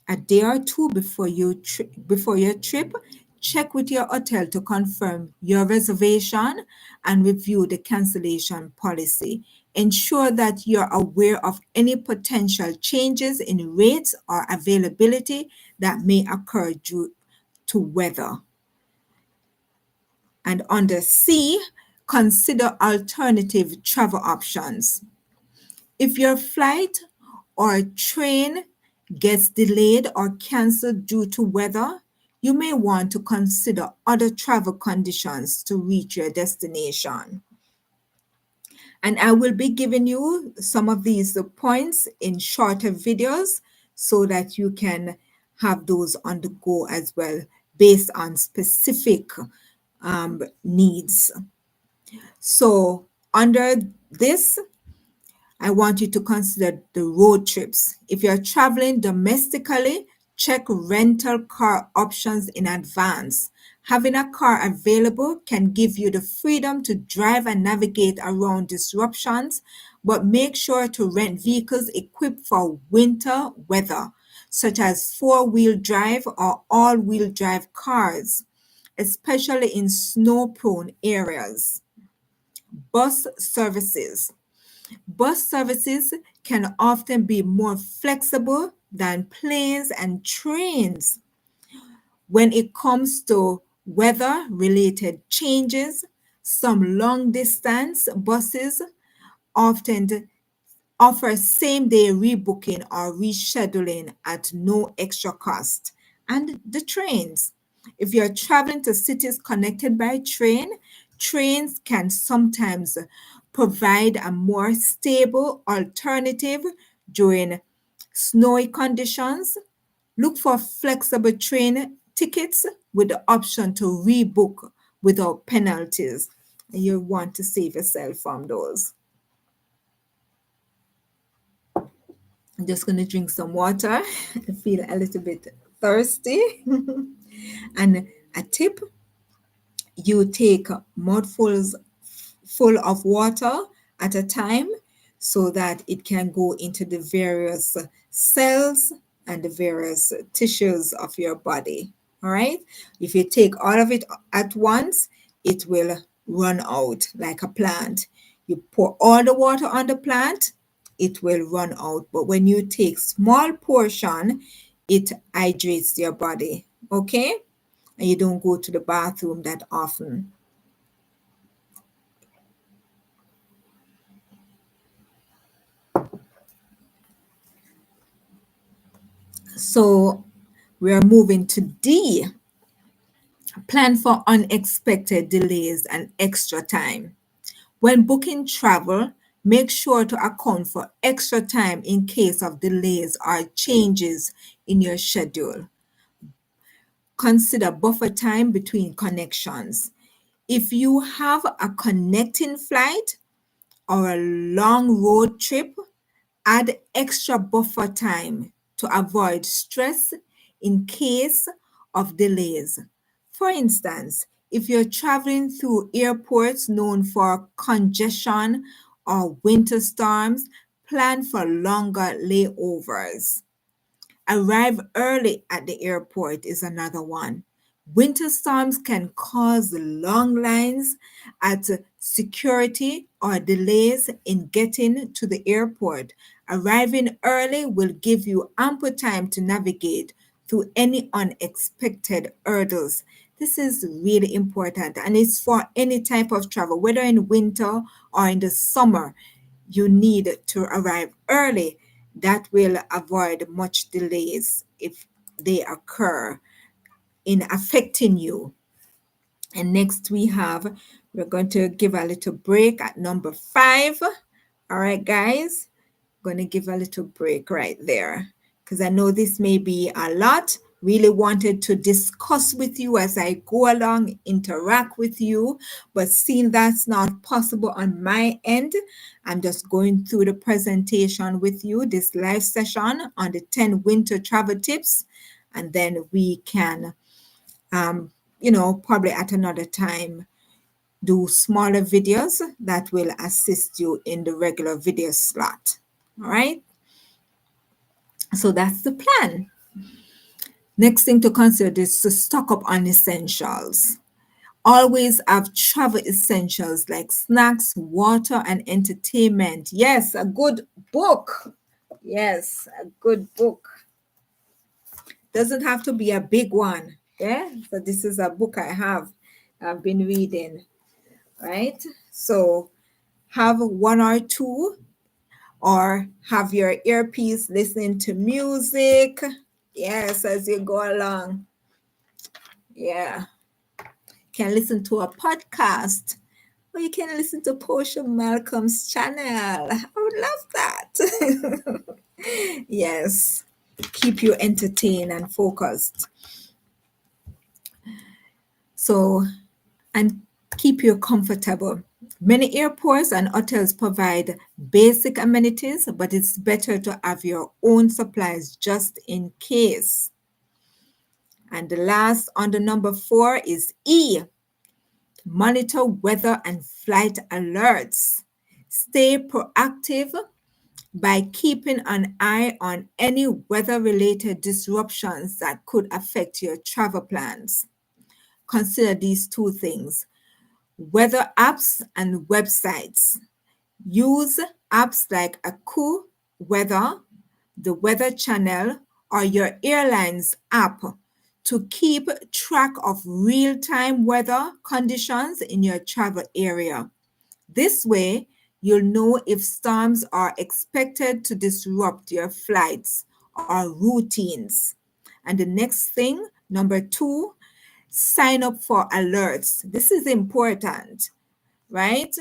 A day or two before your trip, check with your hotel to confirm your reservation and review the cancellation policy. Ensure that you're aware of any potential changes in rates or availability that may occur due to weather. And under C, consider alternative travel options. If your flight or train gets delayed or canceled due to weather, you may want to consider other travel conditions to reach your destination. And I will be giving you some of these points in shorter videos so that you can have those on the go as well based on specific needs. So under this, I want you to consider the road trips. If you're traveling domestically, check rental car options in advance. Having a car available can give you the freedom to drive and navigate around disruptions, but make sure to rent vehicles equipped for winter weather, such as four-wheel drive or all-wheel drive cars, especially in snow-prone areas. Bus services. Bus services can often be more flexible than planes and trains when it comes to weather related changes. Some long distance buses often offer same-day rebooking or rescheduling at no extra cost. And the trains. If you're traveling to cities connected by train, trains can sometimes provide a more stable alternative during snowy conditions. Look for flexible train tickets with the option to rebook without penalties. You want to save yourself from those. I'm just going to drink some water. I feel a little bit thirsty. And a tip, you take mouthfuls full of water at a time so that it can go into the various cells and the various tissues of your body. All right. If you take all of it at once, it will run out like a plant. You pour all the water on the plant, it will run out. But when you take small portion, it hydrates your body. Okay. And you don't go to the bathroom that often. So we're moving to D. Plan for unexpected delays and extra time. When booking travel, make sure to account for extra time in case of delays or changes in your schedule. Consider buffer time between connections. If you have a connecting flight or a long road trip, add extra buffer time to avoid stress in case of delays. For instance, if you're traveling through airports known for congestion or winter storms, plan for longer layovers. Arrive early at the airport is another one. Winter storms can cause long lines at security or delays in getting to the airport. Arriving early will give you ample time to navigate through any unexpected hurdles. This is really important and it's for any type of travel, whether in winter or in the summer. You need to arrive early. That will avoid much delays if they occur in affecting you. And next we're going to give a little break at number 5. All right, guys, going to give a little break right there because I know this may be a lot. Really wanted to discuss with you as I go along, interact with you, but seeing that's not possible on my end, I'm just going through the presentation with you, this live session on the 10 winter travel tips, and then we can, probably at another time do smaller videos that will assist you in the regular video slot. All right. So that's the plan. Next thing to consider is to stock up on essentials. Always have travel essentials like snacks, water, and entertainment. Yes, a good book. Yes, a good book. Doesn't have to be a big one. Yeah, so this is a book I've been reading, right? So have one or two, or have your earpiece listening to music. Yes, as you go along. Yeah. Can listen to a podcast, or you can listen to Posha Malcolm's channel. I would love that. Yes. Keep you entertained and focused. So, and keep you comfortable. Many airports and hotels provide basic amenities, but it's better to have your own supplies just in case. And the last on the number 4 is E. Monitor weather and flight alerts. Stay proactive by keeping an eye on any weather-related disruptions that could affect your travel plans. Consider these 2 things: weather apps and websites. Use apps like AccuWeather, the Weather Channel, or your airline's app to keep track of real-time weather conditions in your travel area. This way, you'll know if storms are expected to disrupt your flights or routines. And the next thing, number 2, sign up for alerts. This is important, right?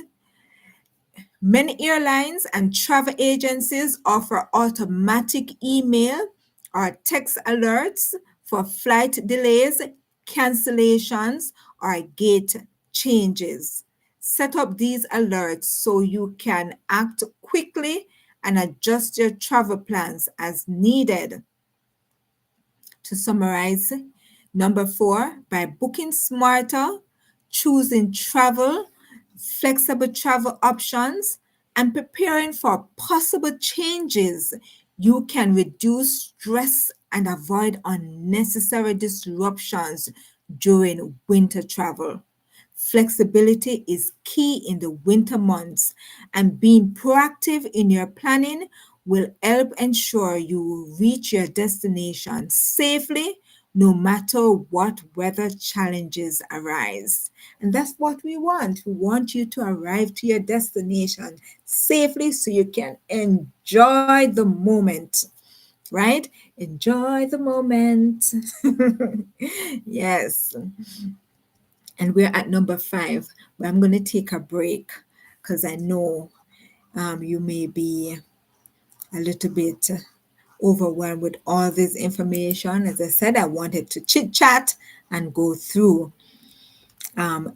Many airlines and travel agencies offer automatic email or text alerts for flight delays, cancellations, or gate changes. Set up these alerts so you can act quickly and adjust your travel plans as needed. To summarize, number 4, by booking smarter, choosing flexible travel options, and preparing for possible changes, you can reduce stress and avoid unnecessary disruptions during winter travel. Flexibility is key in the winter months, and being proactive in your planning will help ensure you reach your destination safely no matter what weather challenges arise. And that's what we want. We want you to arrive to your destination safely so you can enjoy the moment. right? Enjoy the moment. Yes. And we're at number 5, but I'm going to take a break because I know you may be a little bit overwhelmed with all this information. As I said, I wanted to chit chat and go through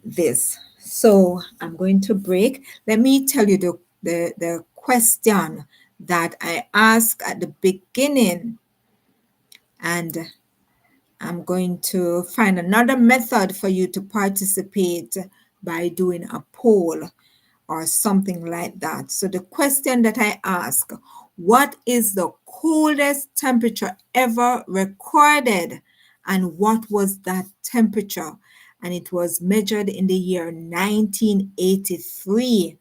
this. So I'm going to break. Let me tell you the question that I asked at the beginning, and I'm going to find another method for you to participate by doing a poll or something like that. So the question that I ask, what is the coldest temperature ever recorded? And what was that temperature? And it was measured in the year 1983.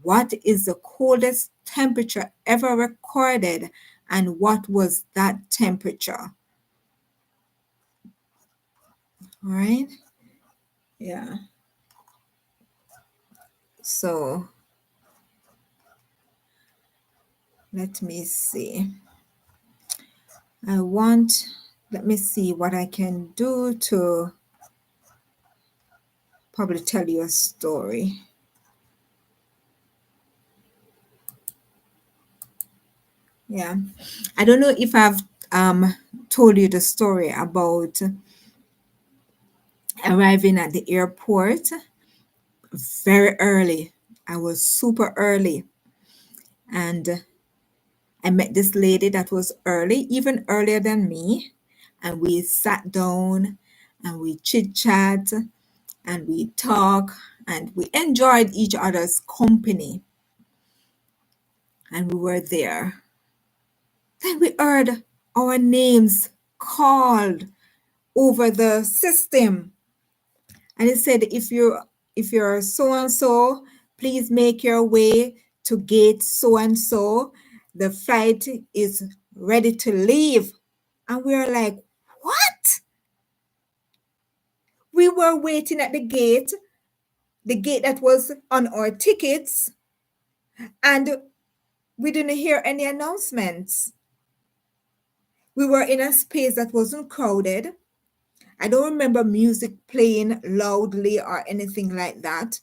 What is the coldest temperature ever recorded? And what was that temperature? All right. Yeah. So let me see. Let me see what I can do to probably tell you a story. Yeah. I don't know if I've told you the story about arriving at the airport very early. I was super early, and I met this lady that was early, even earlier than me, and we sat down and we chit chat and we talk and we enjoyed each other's company, and we were there. Then we heard our names called over the system, and it said, if you're so and so, please make your way to gate so and so. The flight is ready to leave. And we are like, what? We were waiting at the gate that was on our tickets, and we didn't hear any announcements. We were in a space that wasn't crowded. I don't remember music playing loudly or anything like that,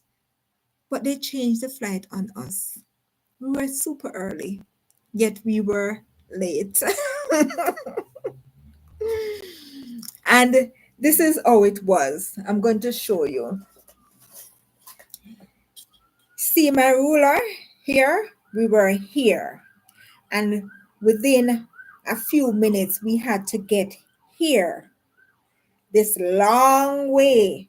but they changed the flight on us. We were super early, yet we were late. And this is how it was. I'm going to show you. See my ruler here? We were here. And within a few minutes, we had to get here. This long way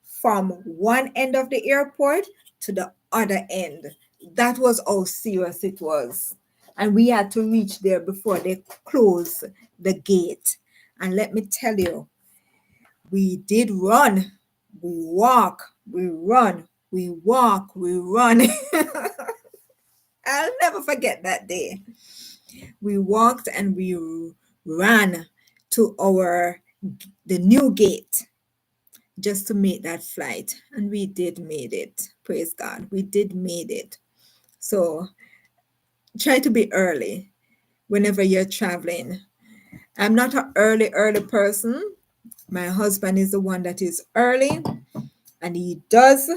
from one end of the airport to the other end. That was how serious it was. And we had to reach there before they close the gate. And let me tell you, we did run. We walk, we run, we walk, we run. I'll never forget that day. We walked and we ran to the new gate just to make that flight, and we did made it. Praise God, we did made it. So try to be early whenever you're traveling. I'm not an early person. My husband is the one that is early, and he does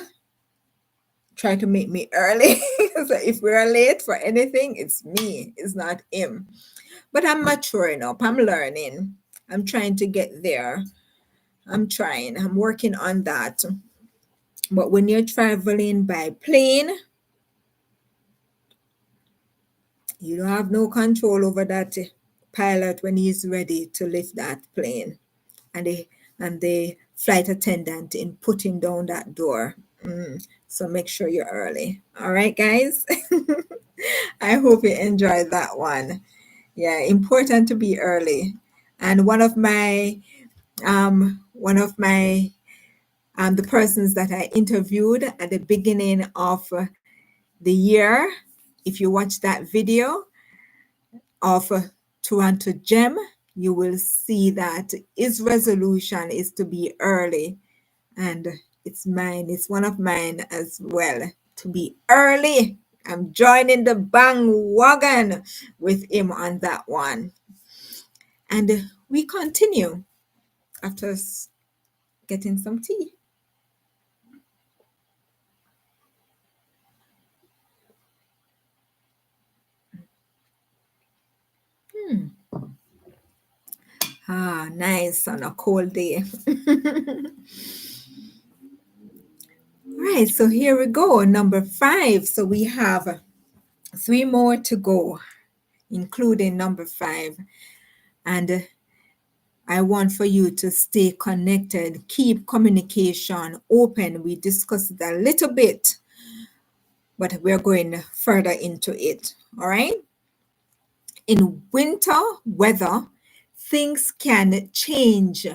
try to make me early. So if we're late for anything, it's me, it's not him. But I'm maturing up, I'm learning, I'm trying to get there. I'm working on that. But when you're traveling by plane, you don't have no control over that pilot when he's ready to lift that plane, and the flight attendant in putting down that door. So make sure you're early. All right, guys. I hope you enjoyed that one. Yeah, important to be early. And one of my the persons that I interviewed at the beginning of the year, if you watch that video of Toronto Gem, you will see that his resolution is to be early, and it's one of mine as well, to be early. I'm joining the bandwagon with him on that one. And we continue after getting some tea. Ah, nice on a cold day. Right, so here we go. Number 5. So we have 3 more to go, including number 5. And I want for you to stay connected, keep communication open. We discussed it a little bit, but we're going further into it. All right. In winter weather, things can change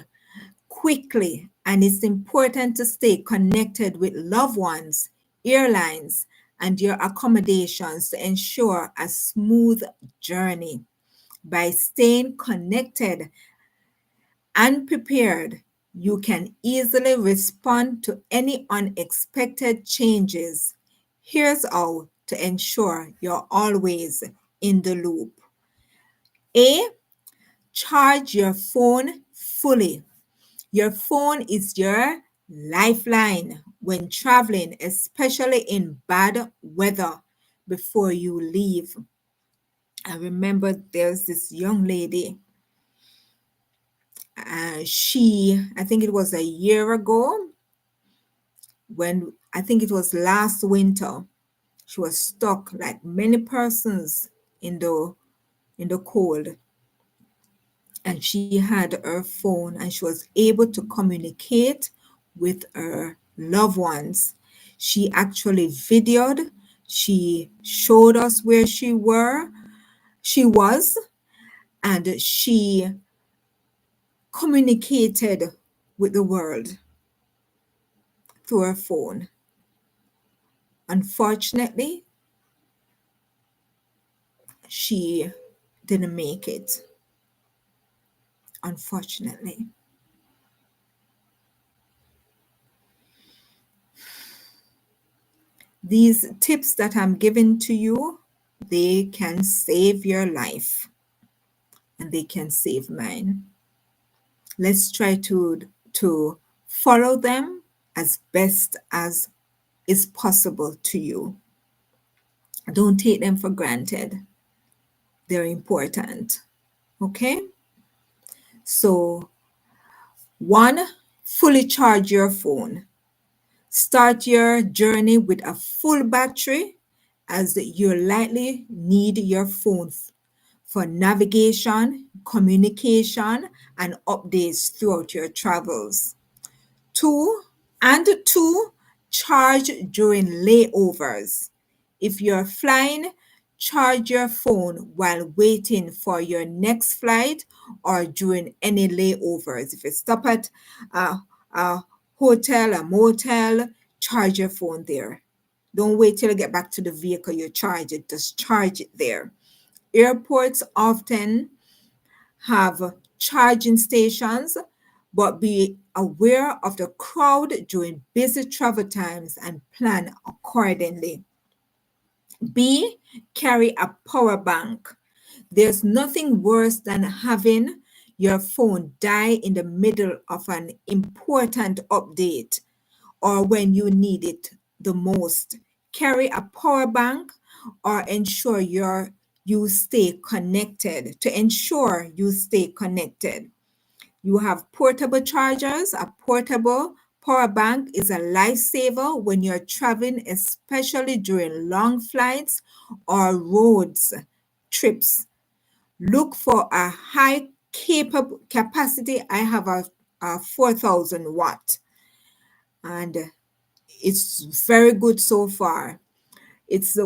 quickly, and it's important to stay connected with loved ones, airlines, and your accommodations to ensure a smooth journey. By staying connected and prepared, you can easily respond to any unexpected changes. Here's how to ensure you're always in the loop. A. Charge your phone fully. Your phone is your lifeline when traveling, especially in bad weather before you leave. I remember there's this young lady. I think it was a year ago, when I think it was last winter. She was stuck like many persons in the cold, and she had her phone and she was able to communicate with her loved ones. She actually videoed, she showed us where she was, and she communicated with the world through her phone. Unfortunately, she didn't make it. Unfortunately. These tips that I'm giving to you, they can save your life and they can save mine. Let's try to follow them as best as is possible to you. Don't take them for granted. They're important. Okay? So, 1, fully charge your phone. Start your journey with a full battery, as you likely need your phone for navigation, communication, and updates throughout your travels. Two, and two, charge during layovers. If you're flying, charge your phone while waiting for your next flight or during any layovers. If you stop at a hotel, a motel, charge your phone there. Don't wait till you get back to the vehicle, you charge it, just charge it there. Airports often have charging stations, but be aware of the crowd during busy travel times and plan accordingly. B. Carry a power bank. There's nothing worse than having your phone die in the middle of an important update or when you need it the most. Carry a power bank or ensure you stay connected. To ensure you stay connected, you have portable chargers. A portable power bank is a lifesaver when you're traveling, especially during long flights or roads trips. Look for a high capable capacity. I have a 4,000 watt, and it's very good so far. It's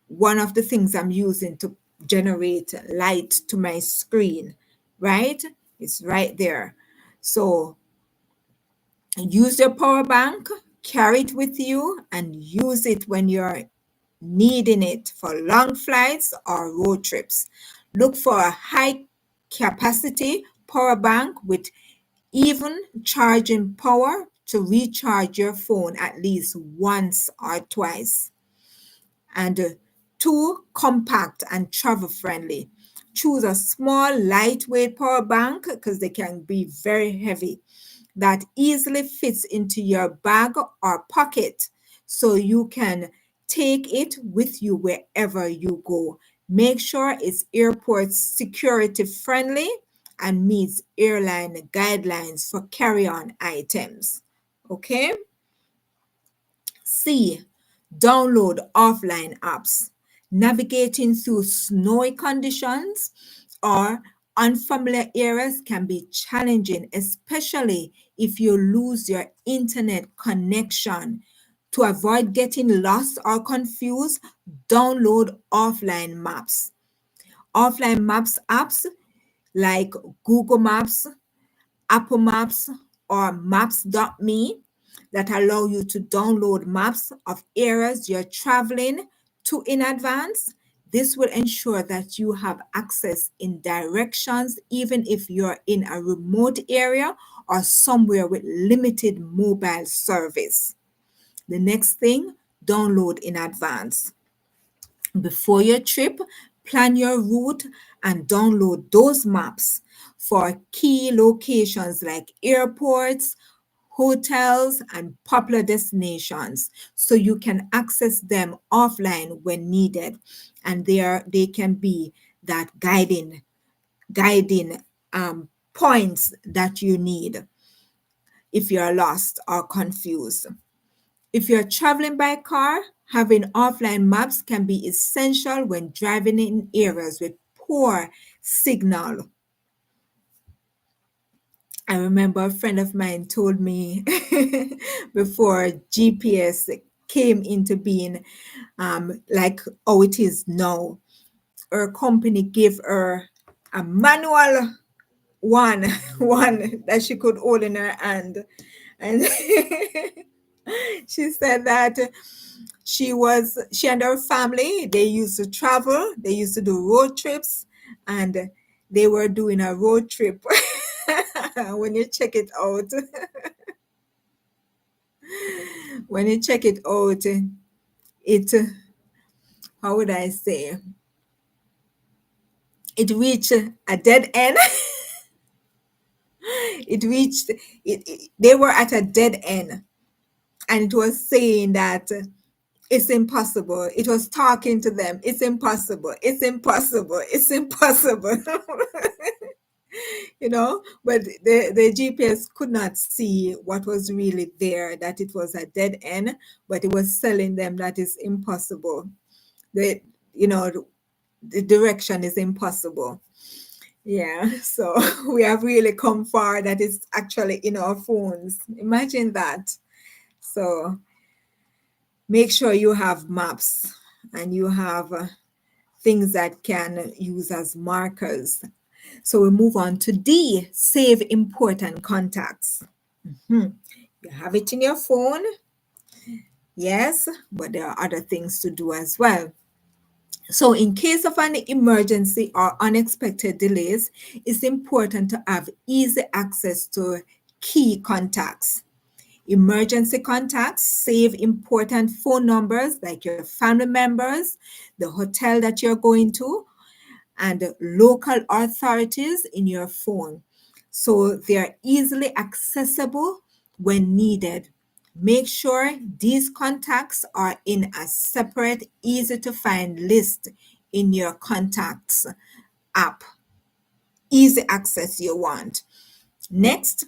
one of the things I'm using to generate light to my screen, right? It's right there. So use your power bank, carry it with you, and use it when you're needing it for long flights or road trips. Look for a high capacity power bank with even charging power to recharge your phone at least once or twice. And two, compact and travel friendly. choose a small, lightweight power bank because they can be very heavy that easily fits into your bag or pocket so you can take it with you wherever you go. Make sure it's airport security friendly and meets airline guidelines for carry on items. Okay? C. Download offline apps. Navigating through snowy conditions or unfamiliar areas can be challenging, especially if you lose your internet connection. To avoid getting lost or confused, download offline maps. Offline maps apps like Google Maps, Apple Maps, or Maps.me that allow you to download maps of areas you're traveling to in advance. This will ensure that you have access in directions even if you're in a remote area or somewhere with limited mobile service. The next thing, download in advance. Before your trip, plan your route and download those maps for key locations like airports, hotels, and popular destinations so you can access them offline when needed. And they can be that guiding points that you need if you're lost or confused. If you're traveling by car, having offline maps can be essential when driving in areas with poor signal. I remember a friend of mine told me before GPS came into being, like how it is now, her company gave her a manual one, one that she could hold in her hand. And she said that she and her family, they used to travel, they used to do road trips, and they were doing a road trip. When you check it out, when you check it out, it, how would I say, it reached a dead end. it reached they were at a dead end, and it was saying that it's impossible. It was talking to them. It's impossible. It's impossible. It's impossible. But the GPS could not see what was really there, that it was a dead end, but it was telling them that it's impossible. The, the direction is impossible. Yeah, so we have really come far that it's actually in our phones. Imagine that. So make sure you have maps and you have things that can use as markers. So we move on to D, save important contacts. Mhm. You have it in your phone, yes, but there are other things to do as well. So in case of an emergency or unexpected delays, it's important to have easy access to key contacts. Emergency contacts save important phone numbers like your family members, the hotel that you're going to, and local authorities in your phone. So they're easily accessible when needed. Make sure these contacts are in a separate, easy to find list in your contacts app. Easy access you want. Next,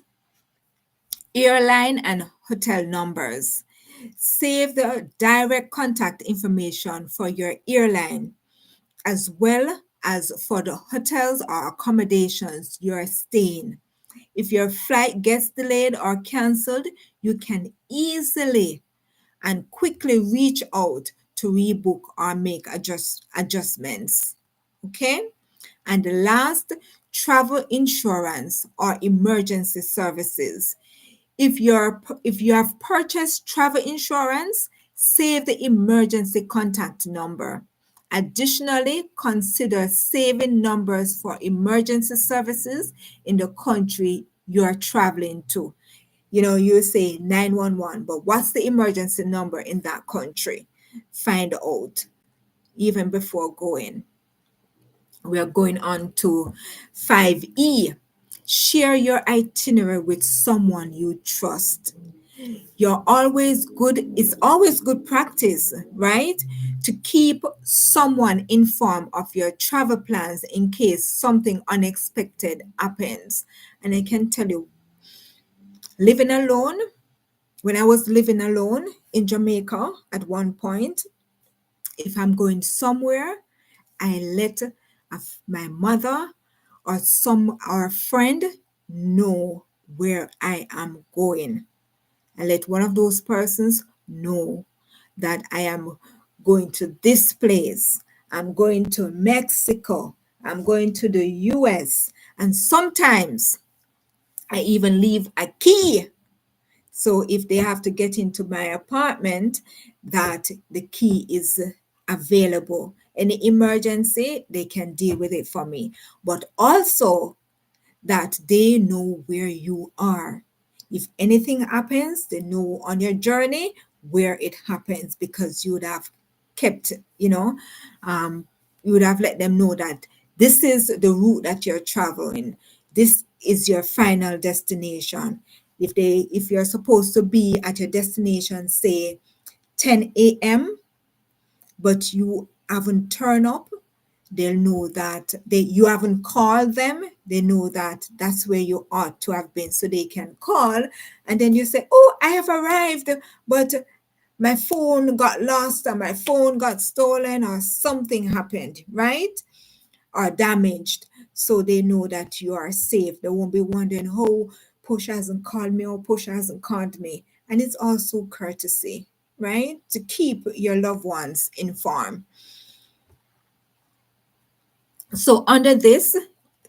airline and hotel numbers. Save the direct contact information for your airline as well as for the hotels or accommodations you're staying. If your flight gets delayed or canceled, you can easily and quickly reach out to rebook or make adjustments. Okay? And the last, travel insurance or emergency services. If you have purchased travel insurance, save the emergency contact number. Additionally, consider saving numbers for emergency services in the country you are traveling to. You say 911, but what's the emergency number in that country? Find out even before going. We are going on to 5E. Share your itinerary with someone you trust. You're always good, it's always good practice, right? To keep someone informed of your travel plans in case something unexpected happens. And I can tell you, living alone, when I was living alone in Jamaica at one point, if I'm going somewhere, I let my mother or a friend know where I am going. I let one of those persons know that I am going to this place. I'm going to Mexico. I'm going to the US. And sometimes I even leave a key. So if they have to get into my apartment, that the key is available. Any emergency, they can deal with it for me. But also that they know where you are. If anything happens, they know on your journey where it happens because you would have kept, um, you would have let them know that this is the route that you're traveling. This is your final destination. If you're supposed to be at your destination, say 10 a.m., but you haven't turned up, they'll know that you haven't called them. They know that that's where you ought to have been, so they can call. And then you say, oh, I have arrived, but my phone got lost or my phone got stolen or something happened, right? Or damaged. So they know that you are safe. They won't be wondering, oh, Posha hasn't called me or Posha hasn't called me. And it's also courtesy, right? To keep your loved ones informed. So under this,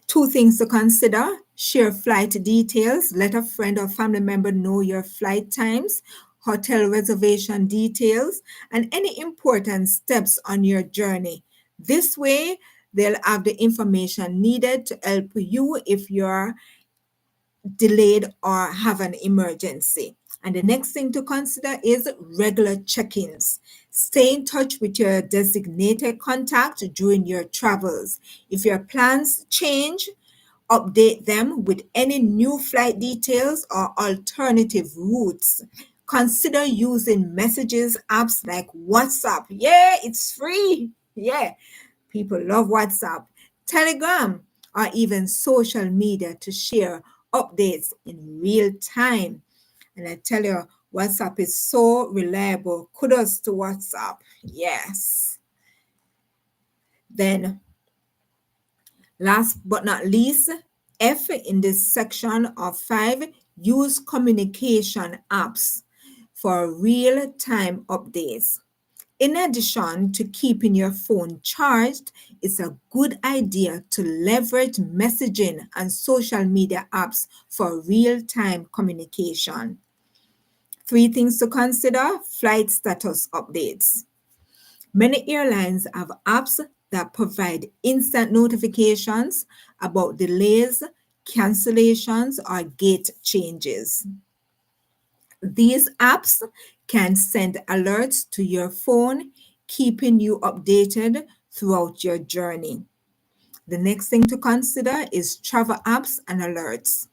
two things to consider: share flight details, let a friend or family member know your flight times, hotel reservation details, and any important steps on your journey. This way, they'll have the information needed to help you if you're delayed or have an emergency. And the next thing to consider is regular check ins. Stay in touch with your designated contact during your travels. If your plans change, update them with any new flight details or alternative routes. Consider using messages apps like WhatsApp. Yeah, it's free. Yeah, people love WhatsApp, Telegram, or even social media to share updates in real time. And I tell you, WhatsApp is so reliable. Kudos to WhatsApp. Yes. Then, last but not least, F in this section of 5, use communication apps for real time updates. In addition to keeping your phone charged, it's a good idea to leverage messaging and social media apps for real time communication. Three things to consider: flight status updates. Many airlines have apps that provide instant notifications about delays, cancellations, or gate changes. These apps can send alerts to your phone, keeping you updated throughout your journey. The next thing to consider is travel apps and alerts.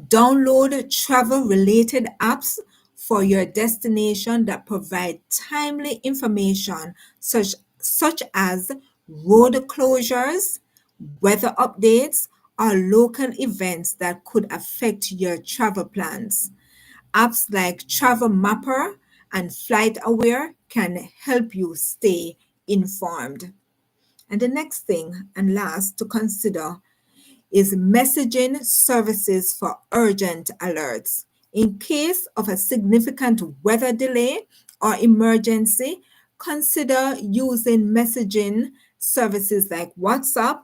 Download travel related apps for your destination that provide timely information such as road closures, weather updates, or local events that could affect your travel plans. Apps like Travel Mapper and Flight Aware can help you stay informed. And the next thing and last to consider is messaging services for urgent alerts. In case of a significant weather delay or emergency, consider using messaging services like WhatsApp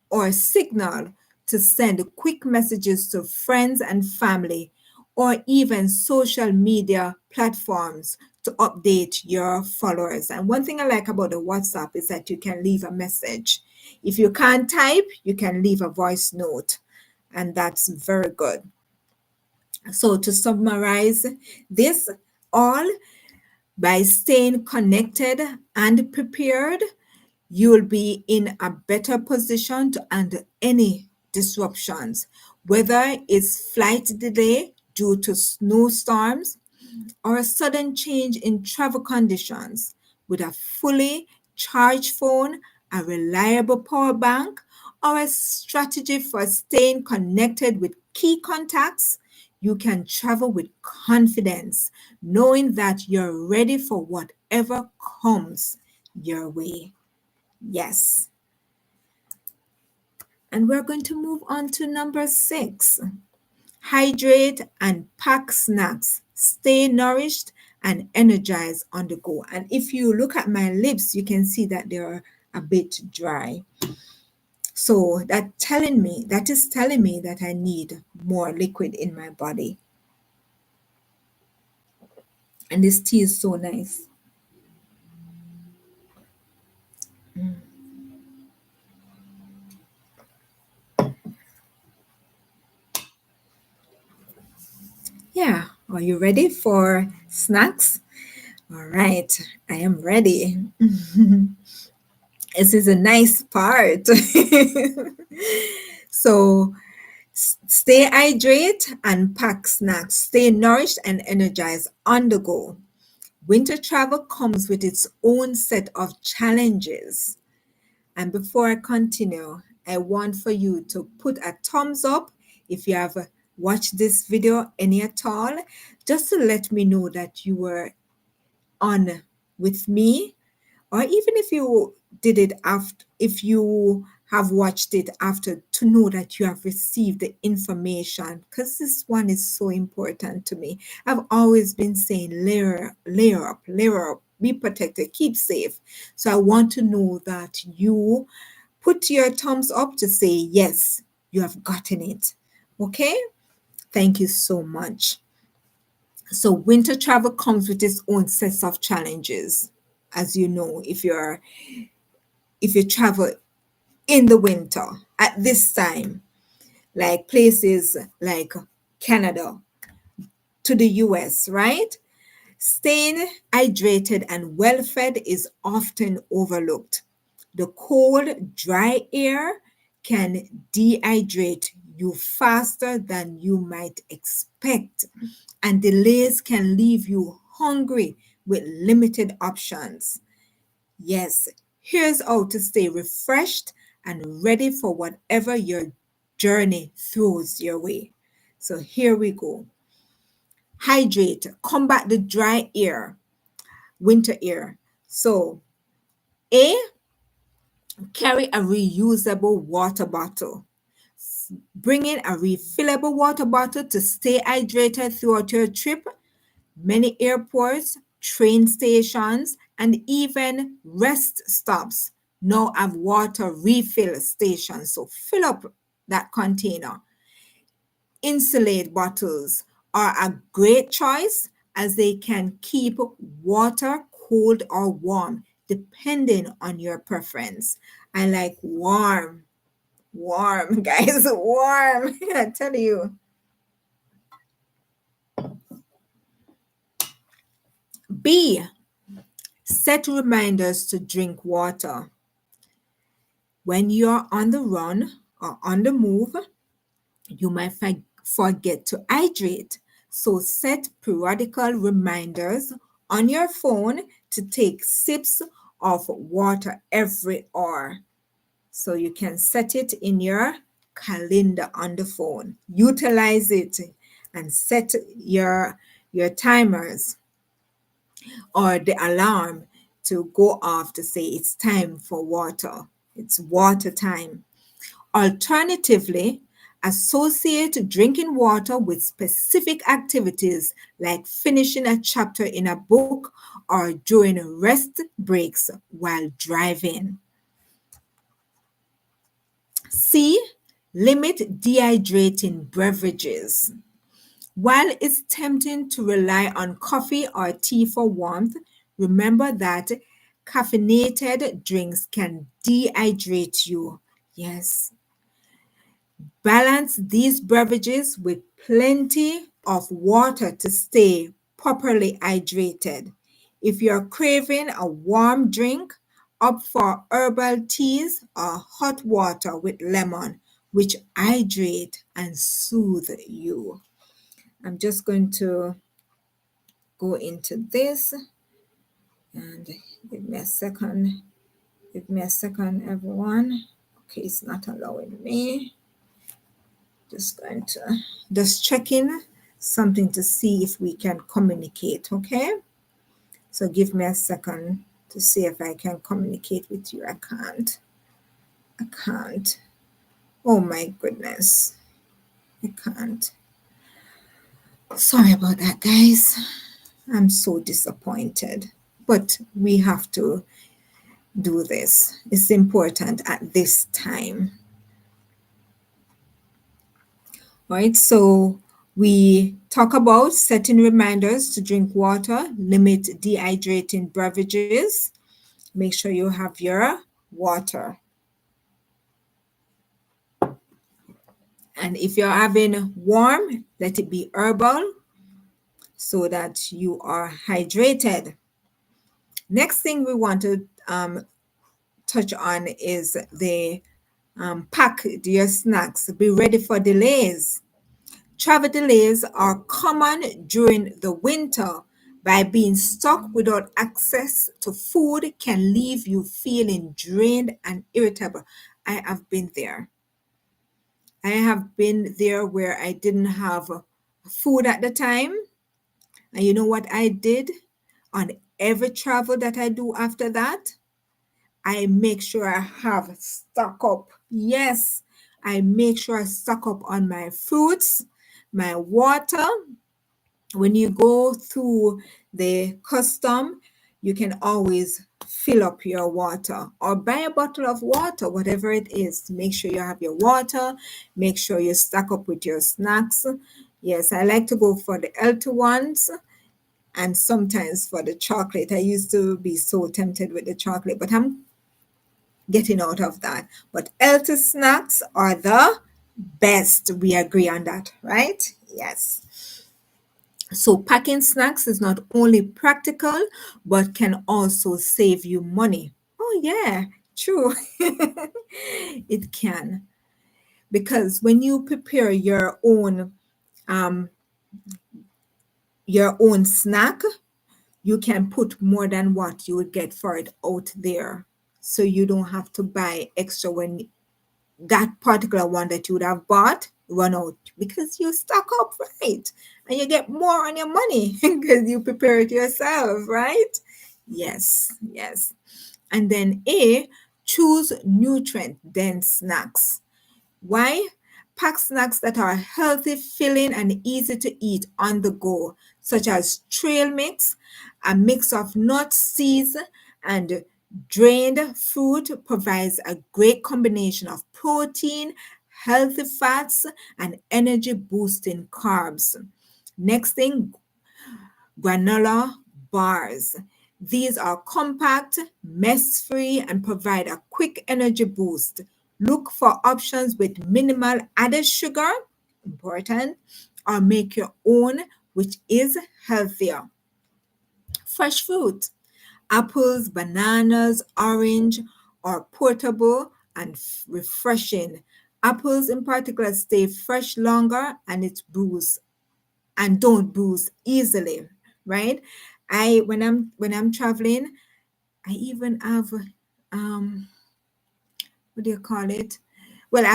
or Signal to send quick messages to friends and family, or even social media platforms to update your followers. And one thing I like about the WhatsApp is that you can leave a message. If you can't type, you can leave a voice note, and that's very good. So, to summarize this all, by staying connected and prepared, You'll be in a better position to handle any disruptions, whether it's flight delay due to snowstorms or a sudden change in travel conditions. With a fully charged phone, a reliable power bank, or a strategy for staying connected with key contacts, you can travel with confidence, knowing that you're ready for whatever comes your way. Yes. And we're going to move on to number 6. Hydrate and pack snacks. Stay nourished and energized on the go. And if you look at my lips, you can see that they are a bit dry. So that is telling me that I need more liquid in my body. And this tea is so nice. Yeah, are you ready for snacks? All right, I am ready. This is a nice part. So stay hydrated and pack snacks. Stay nourished and energized on the go. Winter travel comes with its own set of challenges. And before I continue, I want for you to put a thumbs up if you have watched this video any at all, just to let me know that you were on with me, or even if you did it after, if you have watched it after, to know that you have received the information, because this one is so important to me. I've always been saying layer up, be protected, keep safe. So I want to know that you put your thumbs up to say yes, you have gotten it. Okay, thank you so much. So winter travel comes with its own sets of challenges. As you know, if you travel in the winter at this time, like places like Canada to the US, right? Staying hydrated and well fed is often overlooked. The cold, dry air can dehydrate you faster than you might expect, and delays can leave you hungry with limited options. Yes, here's how to stay refreshed and ready for whatever your journey throws your way. So here we go. Hydrate, combat the dry air, winter air. So, A, carry a reusable water bottle. Bring in a refillable water bottle to stay hydrated throughout your trip. Many airports, train stations, and even rest stops now have water refill stations. So fill up that container. Insulate bottles are a great choice as they can keep water cold or warm depending on your preference. I like warm, guys, warm. I tell you. B, set reminders to drink water. When you're on the run or on the move, you might forget to hydrate. So set periodical reminders on your phone to take sips of water every hour. So you can set it in your calendar on the phone. Utilize it and set your timers or the alarm to go off to say it's time for water. It's water time. Alternatively, associate drinking water with specific activities like finishing a chapter in a book or during rest breaks while driving. C. Limit dehydrating beverages. While it's tempting to rely on coffee or tea for warmth, remember that caffeinated drinks can dehydrate you. Yes, balance these beverages with plenty of water to stay properly hydrated. If you're craving a warm drink, Opt for herbal teas or hot water with lemon, which hydrate and soothe you. I'm just going to go into this and give me a second. Give me a second, everyone. Okay, it's not allowing me. Just going to just check in something to see if we can communicate, okay? So give me a second to see if I can communicate with you. I can't. I can't. Oh my goodness. I can't. Sorry about that, guys. I'm so disappointed. But we have to do this. It's important at this time. Right? So we talk about setting reminders to drink water, limit dehydrating beverages, make sure you have your water. And if you're having warm, let it be herbal so that you are hydrated. Next thing we want to touch on is the pack your snacks. Be ready for delays. Travel delays are common during the winter. By being stuck without access to food can leave you feeling drained and irritable. I have been there. I have been there where I didn't have food at the time. And you know what I did? On every travel that I do after that, I make sure I have stock up. Yes, I make sure I stock up on my fruits, my water. When you go through the custom, you can always fill up your water or buy a bottle of water, whatever it is. Make sure you have your water. Make sure you stock up with your snacks. Yes, I like to go for the healthy ones and sometimes for the chocolate. I used to be so tempted with the chocolate, but I'm getting out of that. But healthy snacks are the best. We agree on that, right? Yes. So packing snacks is not only practical, but can also save you money. Oh, yeah, true. It can. Because when you prepare um, your own snack, you can put more than what you would get for it out there. So you don't have to buy extra when that particular one that you would have bought run out because you stock up, right? And you get more on your money because you prepare it yourself, right? Yes, yes. And then A, choose nutrient dense snacks. Why? Pack snacks that are healthy, filling, and easy to eat on the go, such as trail mix, a mix of nuts, seeds, and drained fruit provides a great combination of protein, healthy fats, and energy boosting carbs. Next thing, granola bars. These are compact, mess free, and provide a quick energy boost. Look for options with minimal added sugar, important, or make your own, which is healthier. Fresh fruit, apples, bananas, orange, are portable and refreshing. Apples, in particular, stay fresh longer and it's bruise and don't bruise easily, right? I when I'm traveling, I even have what do you call it? Well,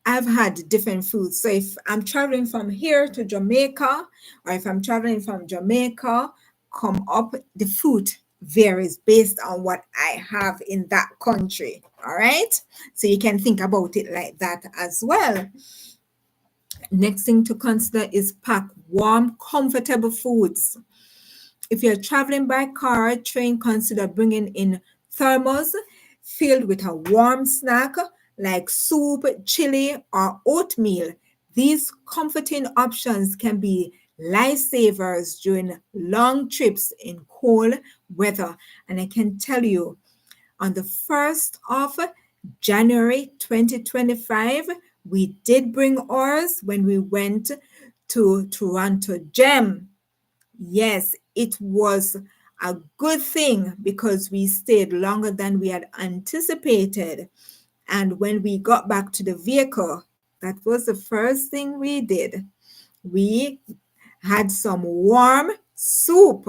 I've had different foods. So if I'm traveling from here to Jamaica, or if I'm traveling from Jamaica, come up, the food varies based on what I have in that country. All right. So you can think about it like that as well. Next thing to consider is pack warm, comfortable foods. If you're traveling by car or train, consider bringing in thermos filled with a warm snack like soup, chili, or oatmeal. These comforting options can be lifesavers during long trips in cold weather. And I can tell you, on the 1st of January 2025, we did bring ours when we went to Toronto Gem. Yes, it was a good thing because we stayed longer than we had anticipated. And when we got back to the vehicle, that was the first thing we did. We had some warm soup.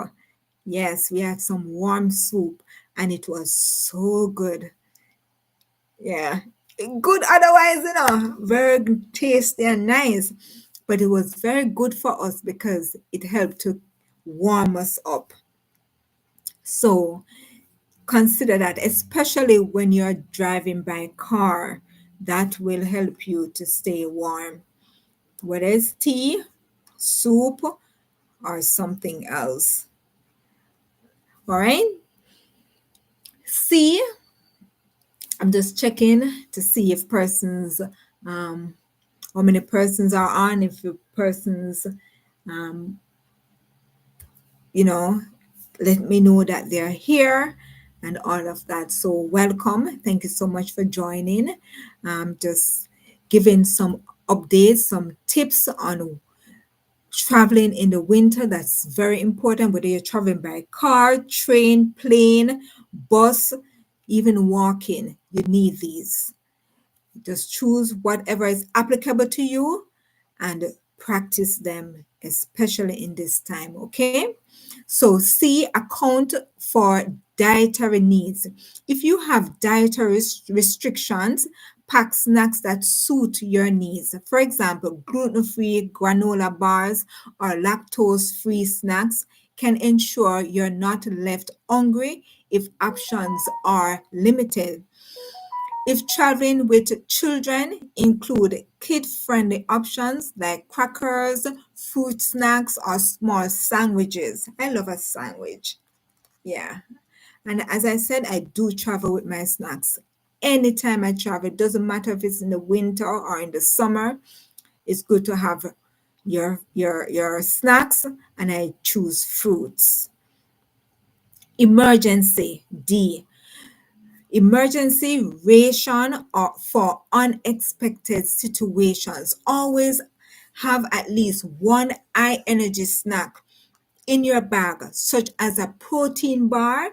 Yes, we had some warm soup and it was so good. Yeah. Good otherwise, very tasty and nice. But it was very good for us because it helped to warm us up. So consider that, especially when you're driving by car, that will help you to stay warm, whether it's tea, soup, or something else. All right. See, I'm just checking to see if persons, um, how many persons are on, if the persons, um, you know, let me know that they're here and all of that. So welcome. Thank you so much for joining. Just giving some updates, some tips on traveling in the winter. That's very important, whether you're traveling by car, train, plane, bus, even walking, you need these. Just choose whatever is applicable to you and practice them, especially in this time, okay? So, C, account for dietary needs. If you have dietary restrictions, pack snacks that suit your needs. For example, gluten free granola bars or lactose free snacks can ensure you're not left hungry if options are limited. If traveling with children, include kid-friendly options like crackers, fruit snacks, or small sandwiches. I love a sandwich. Yeah. And as I said, I do travel with my snacks. Anytime I travel, it doesn't matter if it's in the winter or in the summer, it's good to have your snacks, and I choose fruits. Emergency, D. Emergency ration or for unexpected situations. Always have at least one high energy snack in your bag, such as a protein bar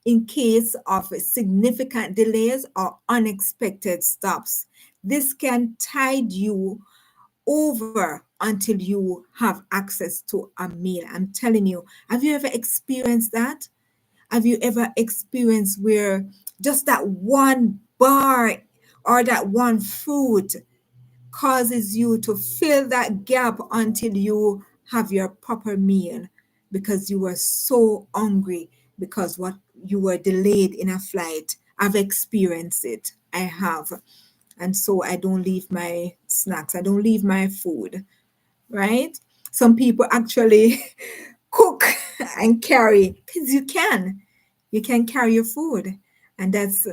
in case of significant delays or unexpected stops. This can tide you over until you have access to a meal. I'm telling you, have you ever experienced that? Have you ever experienced where just that one bar or that one fruit causes you to fill that gap until you have your proper meal because you were so hungry because what you were delayed in a flight? I've experienced it. I have. And so I don't leave my snacks. I don't leave my food, right? Some people actually cook and carry because you can. You can carry your food. And that's,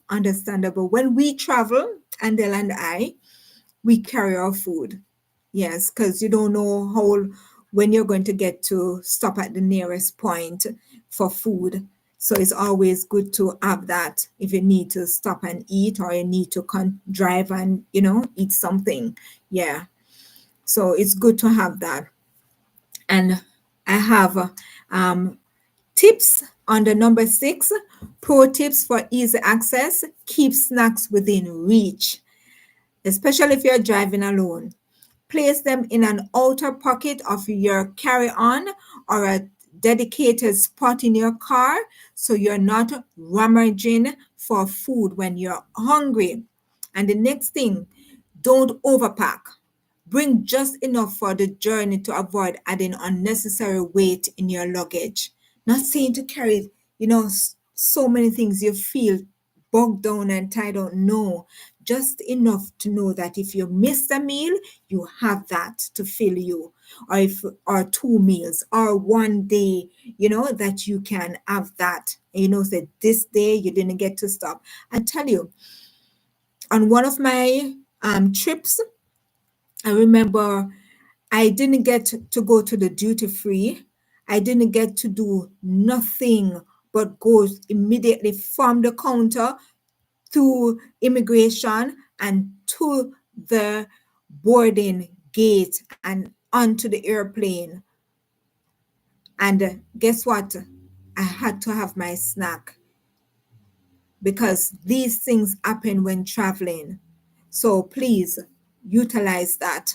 understandable. When we travel, Andel and I, we carry our food. Yes, because you don't know when you're going to get to stop at the nearest point for food. So it's always good to have that if you need to stop and eat or you need to drive and, eat something. Yeah. So it's good to have that. And I have tips on the number 6, pro tips for easy access. Keep snacks within reach, especially if you're driving alone. Place them in an outer pocket of your carry on or a dedicated spot in your car so you're not rummaging for food when you're hungry. And the next thing, don't overpack. Bring just enough for the journey to avoid adding unnecessary weight in your luggage. Not saying to carry, so many things you feel bogged down and tied down. No, just enough to know that if you miss a meal, you have that to fill you, or 2 meals, or one day, that you can have that. Say this day you didn't get to stop. I tell you, on one of my trips, I remember I didn't get to go to the duty free. I didn't get to do nothing but go immediately from the counter to immigration and to the boarding gate and onto the airplane. And guess what? I had to have my snack because these things happen when traveling. So please utilize that.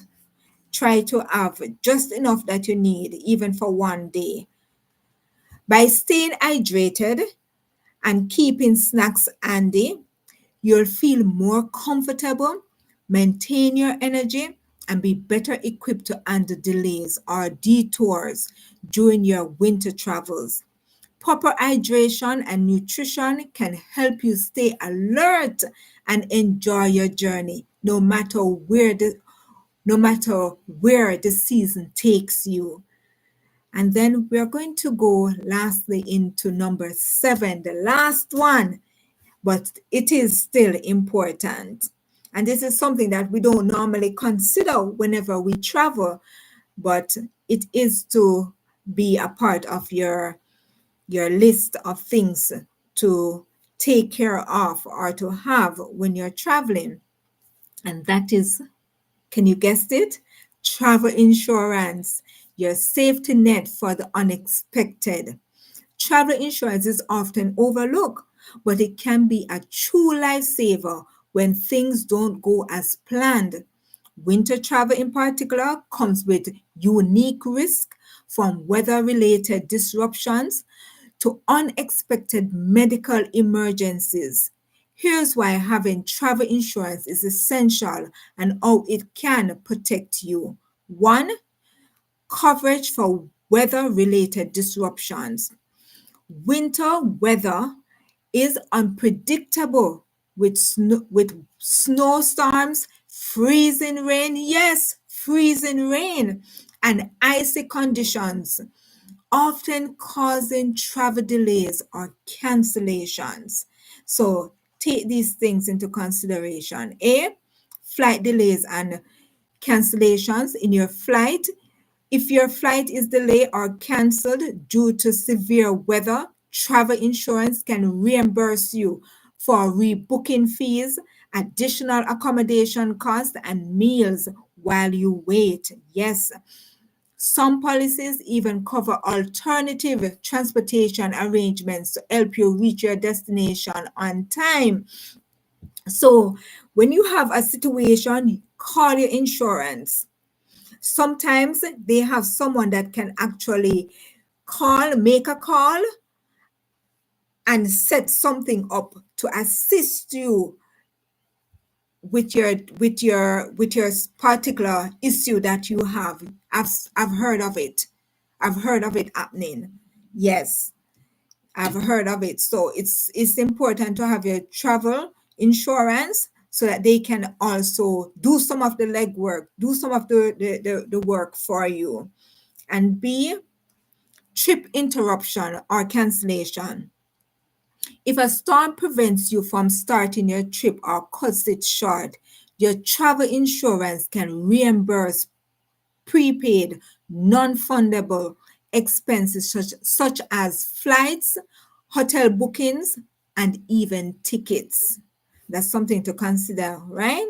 Try to have just enough that you need, even for one day. By staying hydrated and keeping snacks handy, you'll feel more comfortable, maintain your energy, and be better equipped to handle delays or detours during your winter travels. Proper hydration and nutrition can help you stay alert and enjoy your journey no matter where the season takes you. And then we're going to go lastly into number 7, the last one, but it is still important. And this is something that we don't normally consider whenever we travel, but it is to be a part of your list of things to take care of or to have when you're traveling. And that is, can you guess it? Travel insurance, your safety net for the unexpected. Travel insurance is often overlooked, but it can be a true lifesaver when things don't go as planned. Winter travel, in particular, comes with unique risk from weather related disruptions to unexpected medical emergencies. Here's why having travel insurance is essential and how it can protect you. 1. Coverage for weather related disruptions. Winter weather is unpredictable with snowstorms, freezing rain, yes, freezing rain, and icy conditions, often causing travel delays or cancellations. So take these things into consideration. A, flight delays and cancellations in your flight. If your flight is delayed or canceled due to severe weather, travel insurance can reimburse you for rebooking fees, additional accommodation costs, and meals while you wait. Yes, some policies even cover alternative transportation arrangements to help you reach your destination on time. So, when you have a situation, call your insurance. Sometimes they have someone that can actually make a call and set something up to assist you with your particular issue that you have. I've heard of it. I've heard of it happening. Yes, I've heard of it. So it's important to have your travel insurance so that they can also do some of the legwork, do some of the work for you. And B, trip interruption or cancellation. If a storm prevents you from starting your trip or cuts it short, your travel insurance can reimburse prepaid, non fundable expenses such as flights, hotel bookings, and even tickets. That's something to consider, right?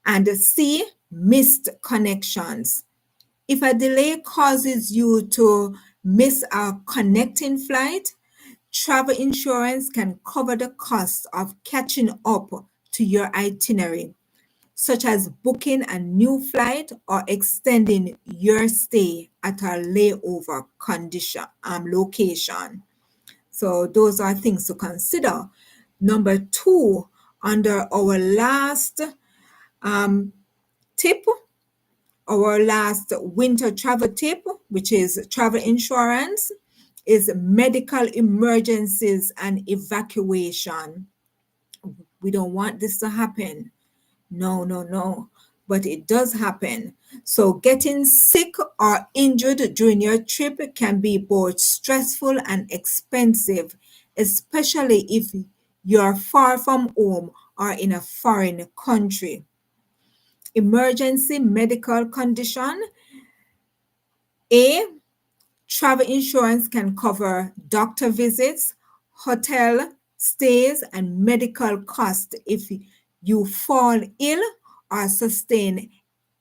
And C, missed connections. If a delay causes you to miss a connecting flight, travel insurance can cover the cost of catching up to your itinerary, such as booking a new flight or extending your stay at a layover location. So those are things to consider. Number 2, under our last tip, our last winter travel tip, which is travel insurance, is medical emergencies and evacuation. We don't want this to happen. No, no, no. But it does happen. So getting sick or injured during your trip can be both stressful and expensive, especially if you're far from home or in a foreign country. Emergency medical condition. A, travel insurance can cover doctor visits, hotel stays, and medical costs if you fall ill or sustain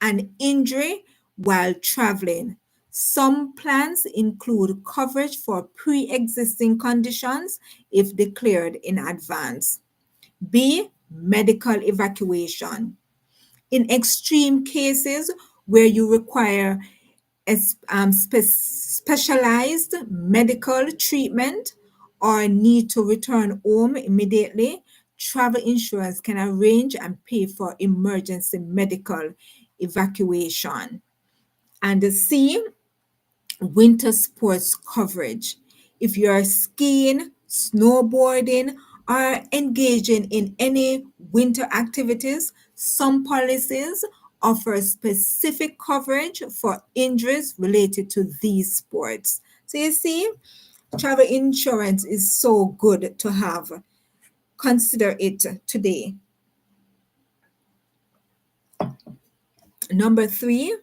an injury while traveling, Some plans include coverage for pre existing conditions if declared in advance. B. Medical evacuation. In extreme cases where you require specialized medical treatment or need to return home immediately, travel insurance can arrange and pay for emergency medical evacuation. And the C, winter sports coverage. If you are skiing, snowboarding, or engaging in any winter activities, some policies offer specific coverage for injuries related to these sports. So you see, travel insurance is so good to have. Consider it today. Number three,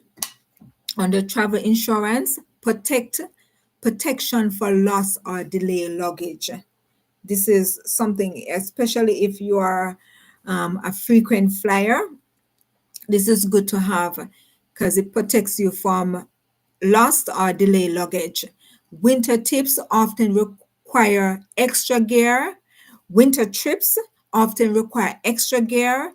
under travel insurance, protection for loss or delay luggage. This is something, especially if you are a frequent flyer, this is good to have because it protects you from lost or delayed luggage. Winter trips often require extra gear. Winter trips often require extra gear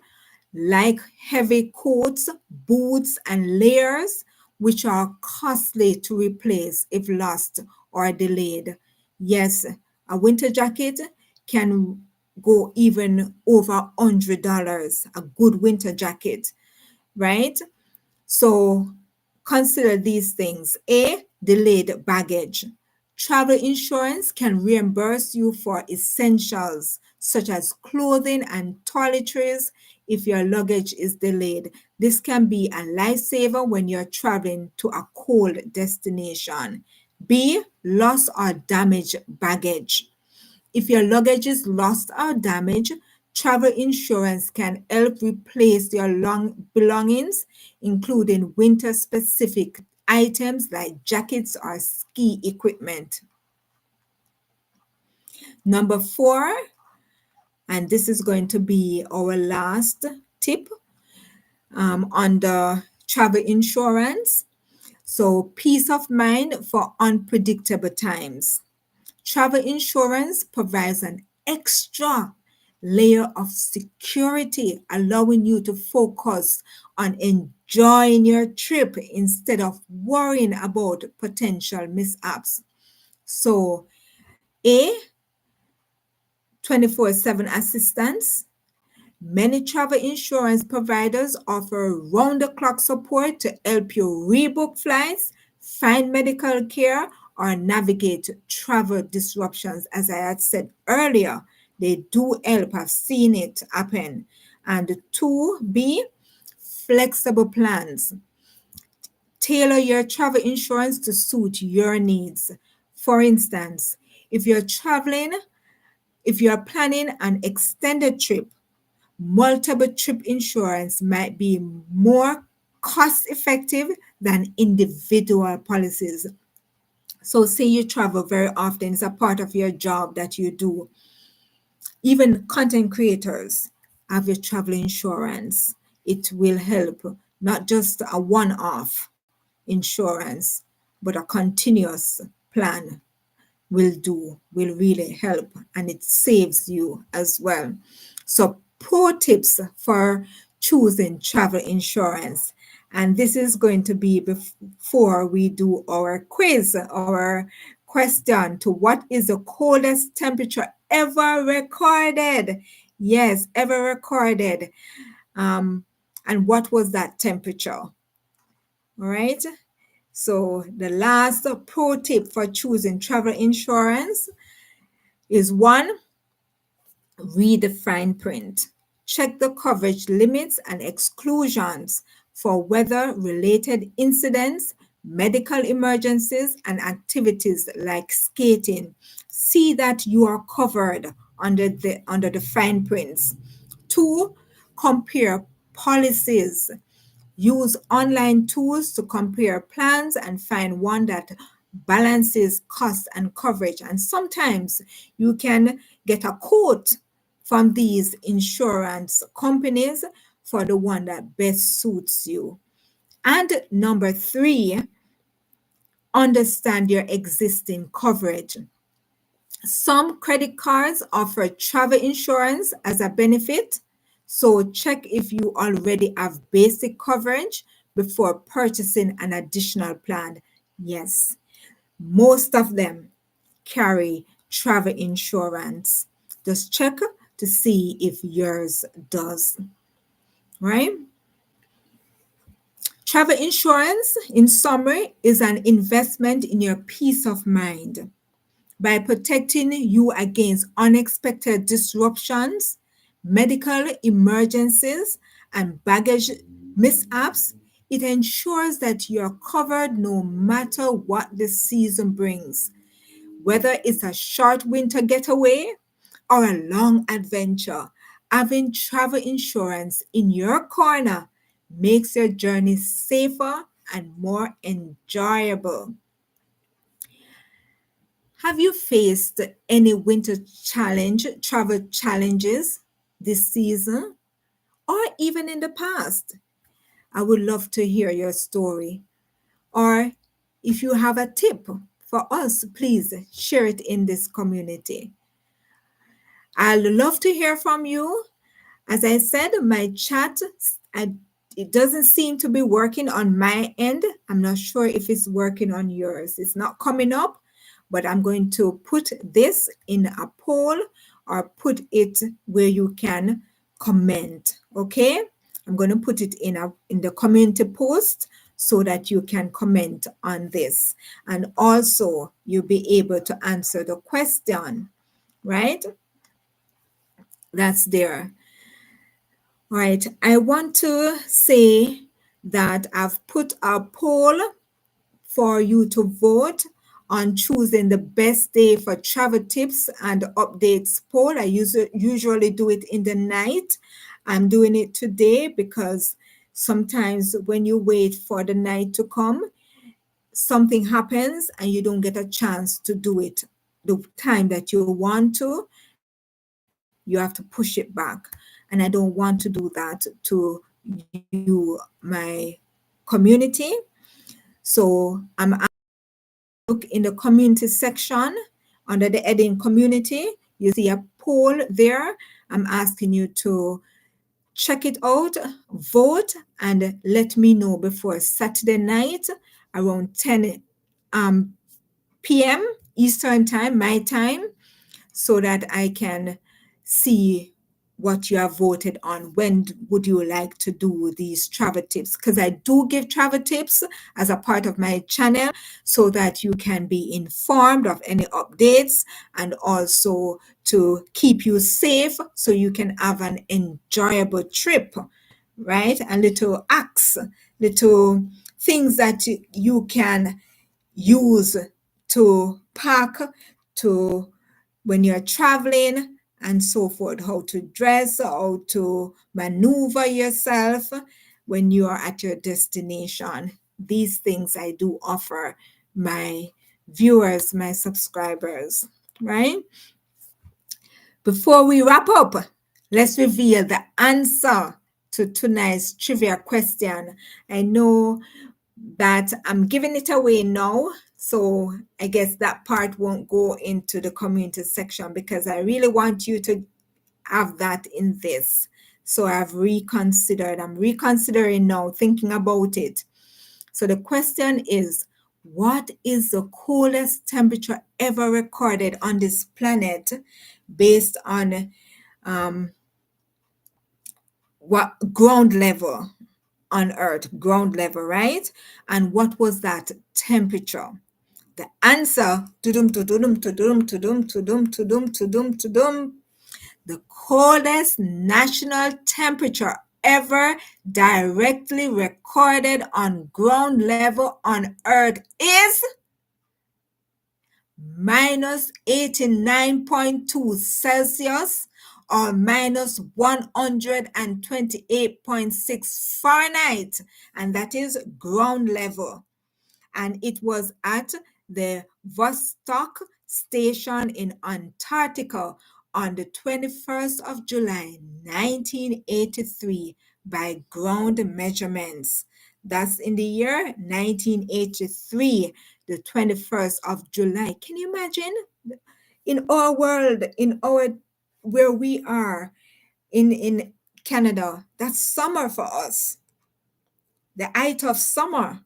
like heavy coats, boots, and layers, which are costly to replace if lost or delayed. Yes, a winter jacket can go even over $100, a good winter jacket, right? So consider these things. A, delayed baggage. Travel insurance can reimburse you for essentials such as clothing and toiletries if your luggage is delayed. This can be a lifesaver when you're traveling to a cold destination. B, lost or damaged baggage. If your luggage is lost or damaged, travel insurance can help replace your belongings, including winter specific items like jackets or ski equipment. Number four, and this is going to be our last tip on the travel insurance. So, peace of mind for unpredictable times. Travel insurance provides an extra layer of security, allowing you to focus on enjoying your trip instead of worrying about potential mishaps. So, A, 24/7 assistance. Many travel insurance providers offer round the clock support to help you rebook flights, find medical care, or navigate travel disruptions. As I had said earlier, they do help. I've seen it happen. And 2B, flexible plans. Tailor your travel insurance to suit your needs. For instance, if you're traveling, if you're planning an extended trip, multiple trip insurance might be more cost effective than individual policies. So, say you travel very often, it's a part of your job that you do. Even content creators have your travel insurance. It will help, not just a one off insurance, but a continuous plan will really help, and it saves you as well. So pro tips for choosing travel insurance, and this is going to be before we do our quiz, our question to what is the coldest temperature ever recorded. Yes, ever recorded. And what was that temperature? All right. So the last pro tip for choosing travel insurance is one, read the fine print. Check the coverage limits and exclusions for weather related incidents, medical emergencies, and activities like skating. See that you are covered under the fine prints. Two, compare policies. Use online tools to compare plans and find one that balances cost and coverage. And sometimes you can get a quote from these insurance companies for the one that best suits you. And number three, understand your existing coverage. Some credit cards offer travel insurance as a benefit, so check if you already have basic coverage before purchasing an additional plan. Yes, most of them carry travel insurance. Just check to see if yours does, right? Travel insurance, in summary, is an investment in your peace of mind. By protecting you against unexpected disruptions, medical emergencies, and baggage mishaps, it ensures that you're covered no matter what the season brings. Whether it's a short winter getaway or a long adventure, having travel insurance in your corner makes your journey safer and more enjoyable. Have you faced any travel challenges this season, or even in the past? I would love to hear your story. Or if you have a tip for us, please share it in this community. I'd love to hear from you. As I said, my chat, I, it doesn't seem to be working on my end. I'm not sure if it's working on yours. It's not coming up, but I'm going to put this in a poll or put it where you can comment. Okay, I'm going to put it in the community post so that you can comment on this, and also you'll be able to answer the question, right? That's there. All right, I want to say that I've put a poll for you to vote on choosing the best day for travel tips and updates poll. I usually do it in the night. I'm doing it today because sometimes when you wait for the night to come, something happens and you don't get a chance to do it the time that you want to. You have to push it back. And I don't want to do that to you, my community. So I'm look in the community section under the heading community. You see a poll there. I'm asking you to check it out, vote, and let me know before Saturday night around 10 p.m. Eastern time, my time, so that I can see what you have voted on. When would you like to do these travel tips? Because I do give travel tips as a part of my channel so that you can be informed of any updates and also to keep you safe so you can have an enjoyable trip, right? And little acts, little things that you can use to pack, to when you're traveling and so forth, how to dress, how to maneuver yourself when you are at your destination. These things I do offer my viewers, my subscribers, right? Before we wrap up, let's reveal the answer to tonight's trivia question. I know that I'm giving it away now. So I guess that part won't go into the community section because I really want you to have that in this. So I'm reconsidering now, thinking about it. So the question is, what is the coolest temperature ever recorded on this planet based on what ground level on Earth, ground level, right? And what was that temperature? The answer, tudum, tudum, tudum, tudum, tudum, tudum, tudum, tudum. The coldest national temperature ever directly recorded on ground level on Earth is minus 89.2 Celsius or minus 128.6 Fahrenheit, and that is ground level. And it was at the Vostok station in Antarctica on the 21st of July, 1983, by ground measurements. That's in the year 1983, the 21st of July. Can you imagine? In our world, in our where we are in Canada, that's summer for us, the height of summer,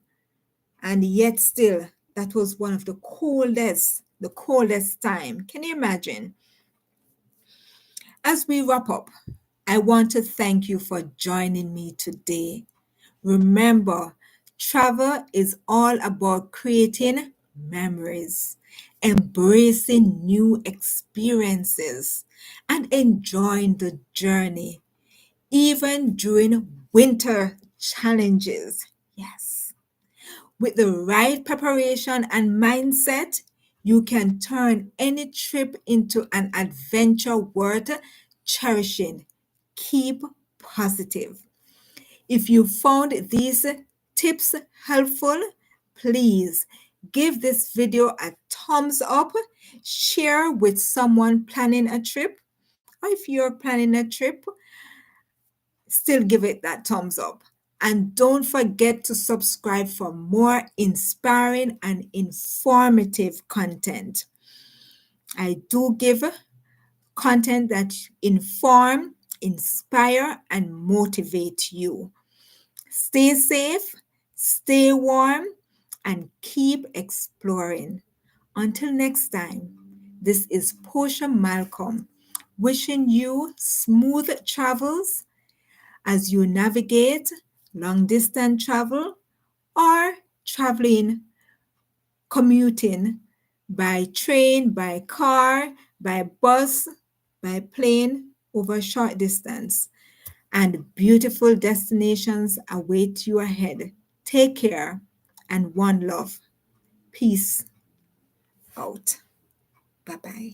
and yet still that was one of the coldest time. Can you imagine? As we wrap up, I want to thank you for joining me today. Remember, travel is all about creating memories, embracing new experiences, and enjoying the journey, even during winter challenges. Yes. With the right preparation and mindset, you can turn any trip into an adventure worth cherishing. Keep positive. If you found these tips helpful, please give this video a thumbs up, share with someone planning a trip, or if you're planning a trip, still give it that thumbs up. And don't forget to subscribe for more inspiring and informative content. I do give content that inform, inspire, and motivate you. Stay safe, stay warm, and keep exploring. Until next time, this is Posha Malcolm wishing you smooth travels as you navigate long distance travel or traveling, commuting by train, by car, by bus, by plane over short distance. And beautiful destinations await you ahead. Take care and one love. Peace out. Bye bye.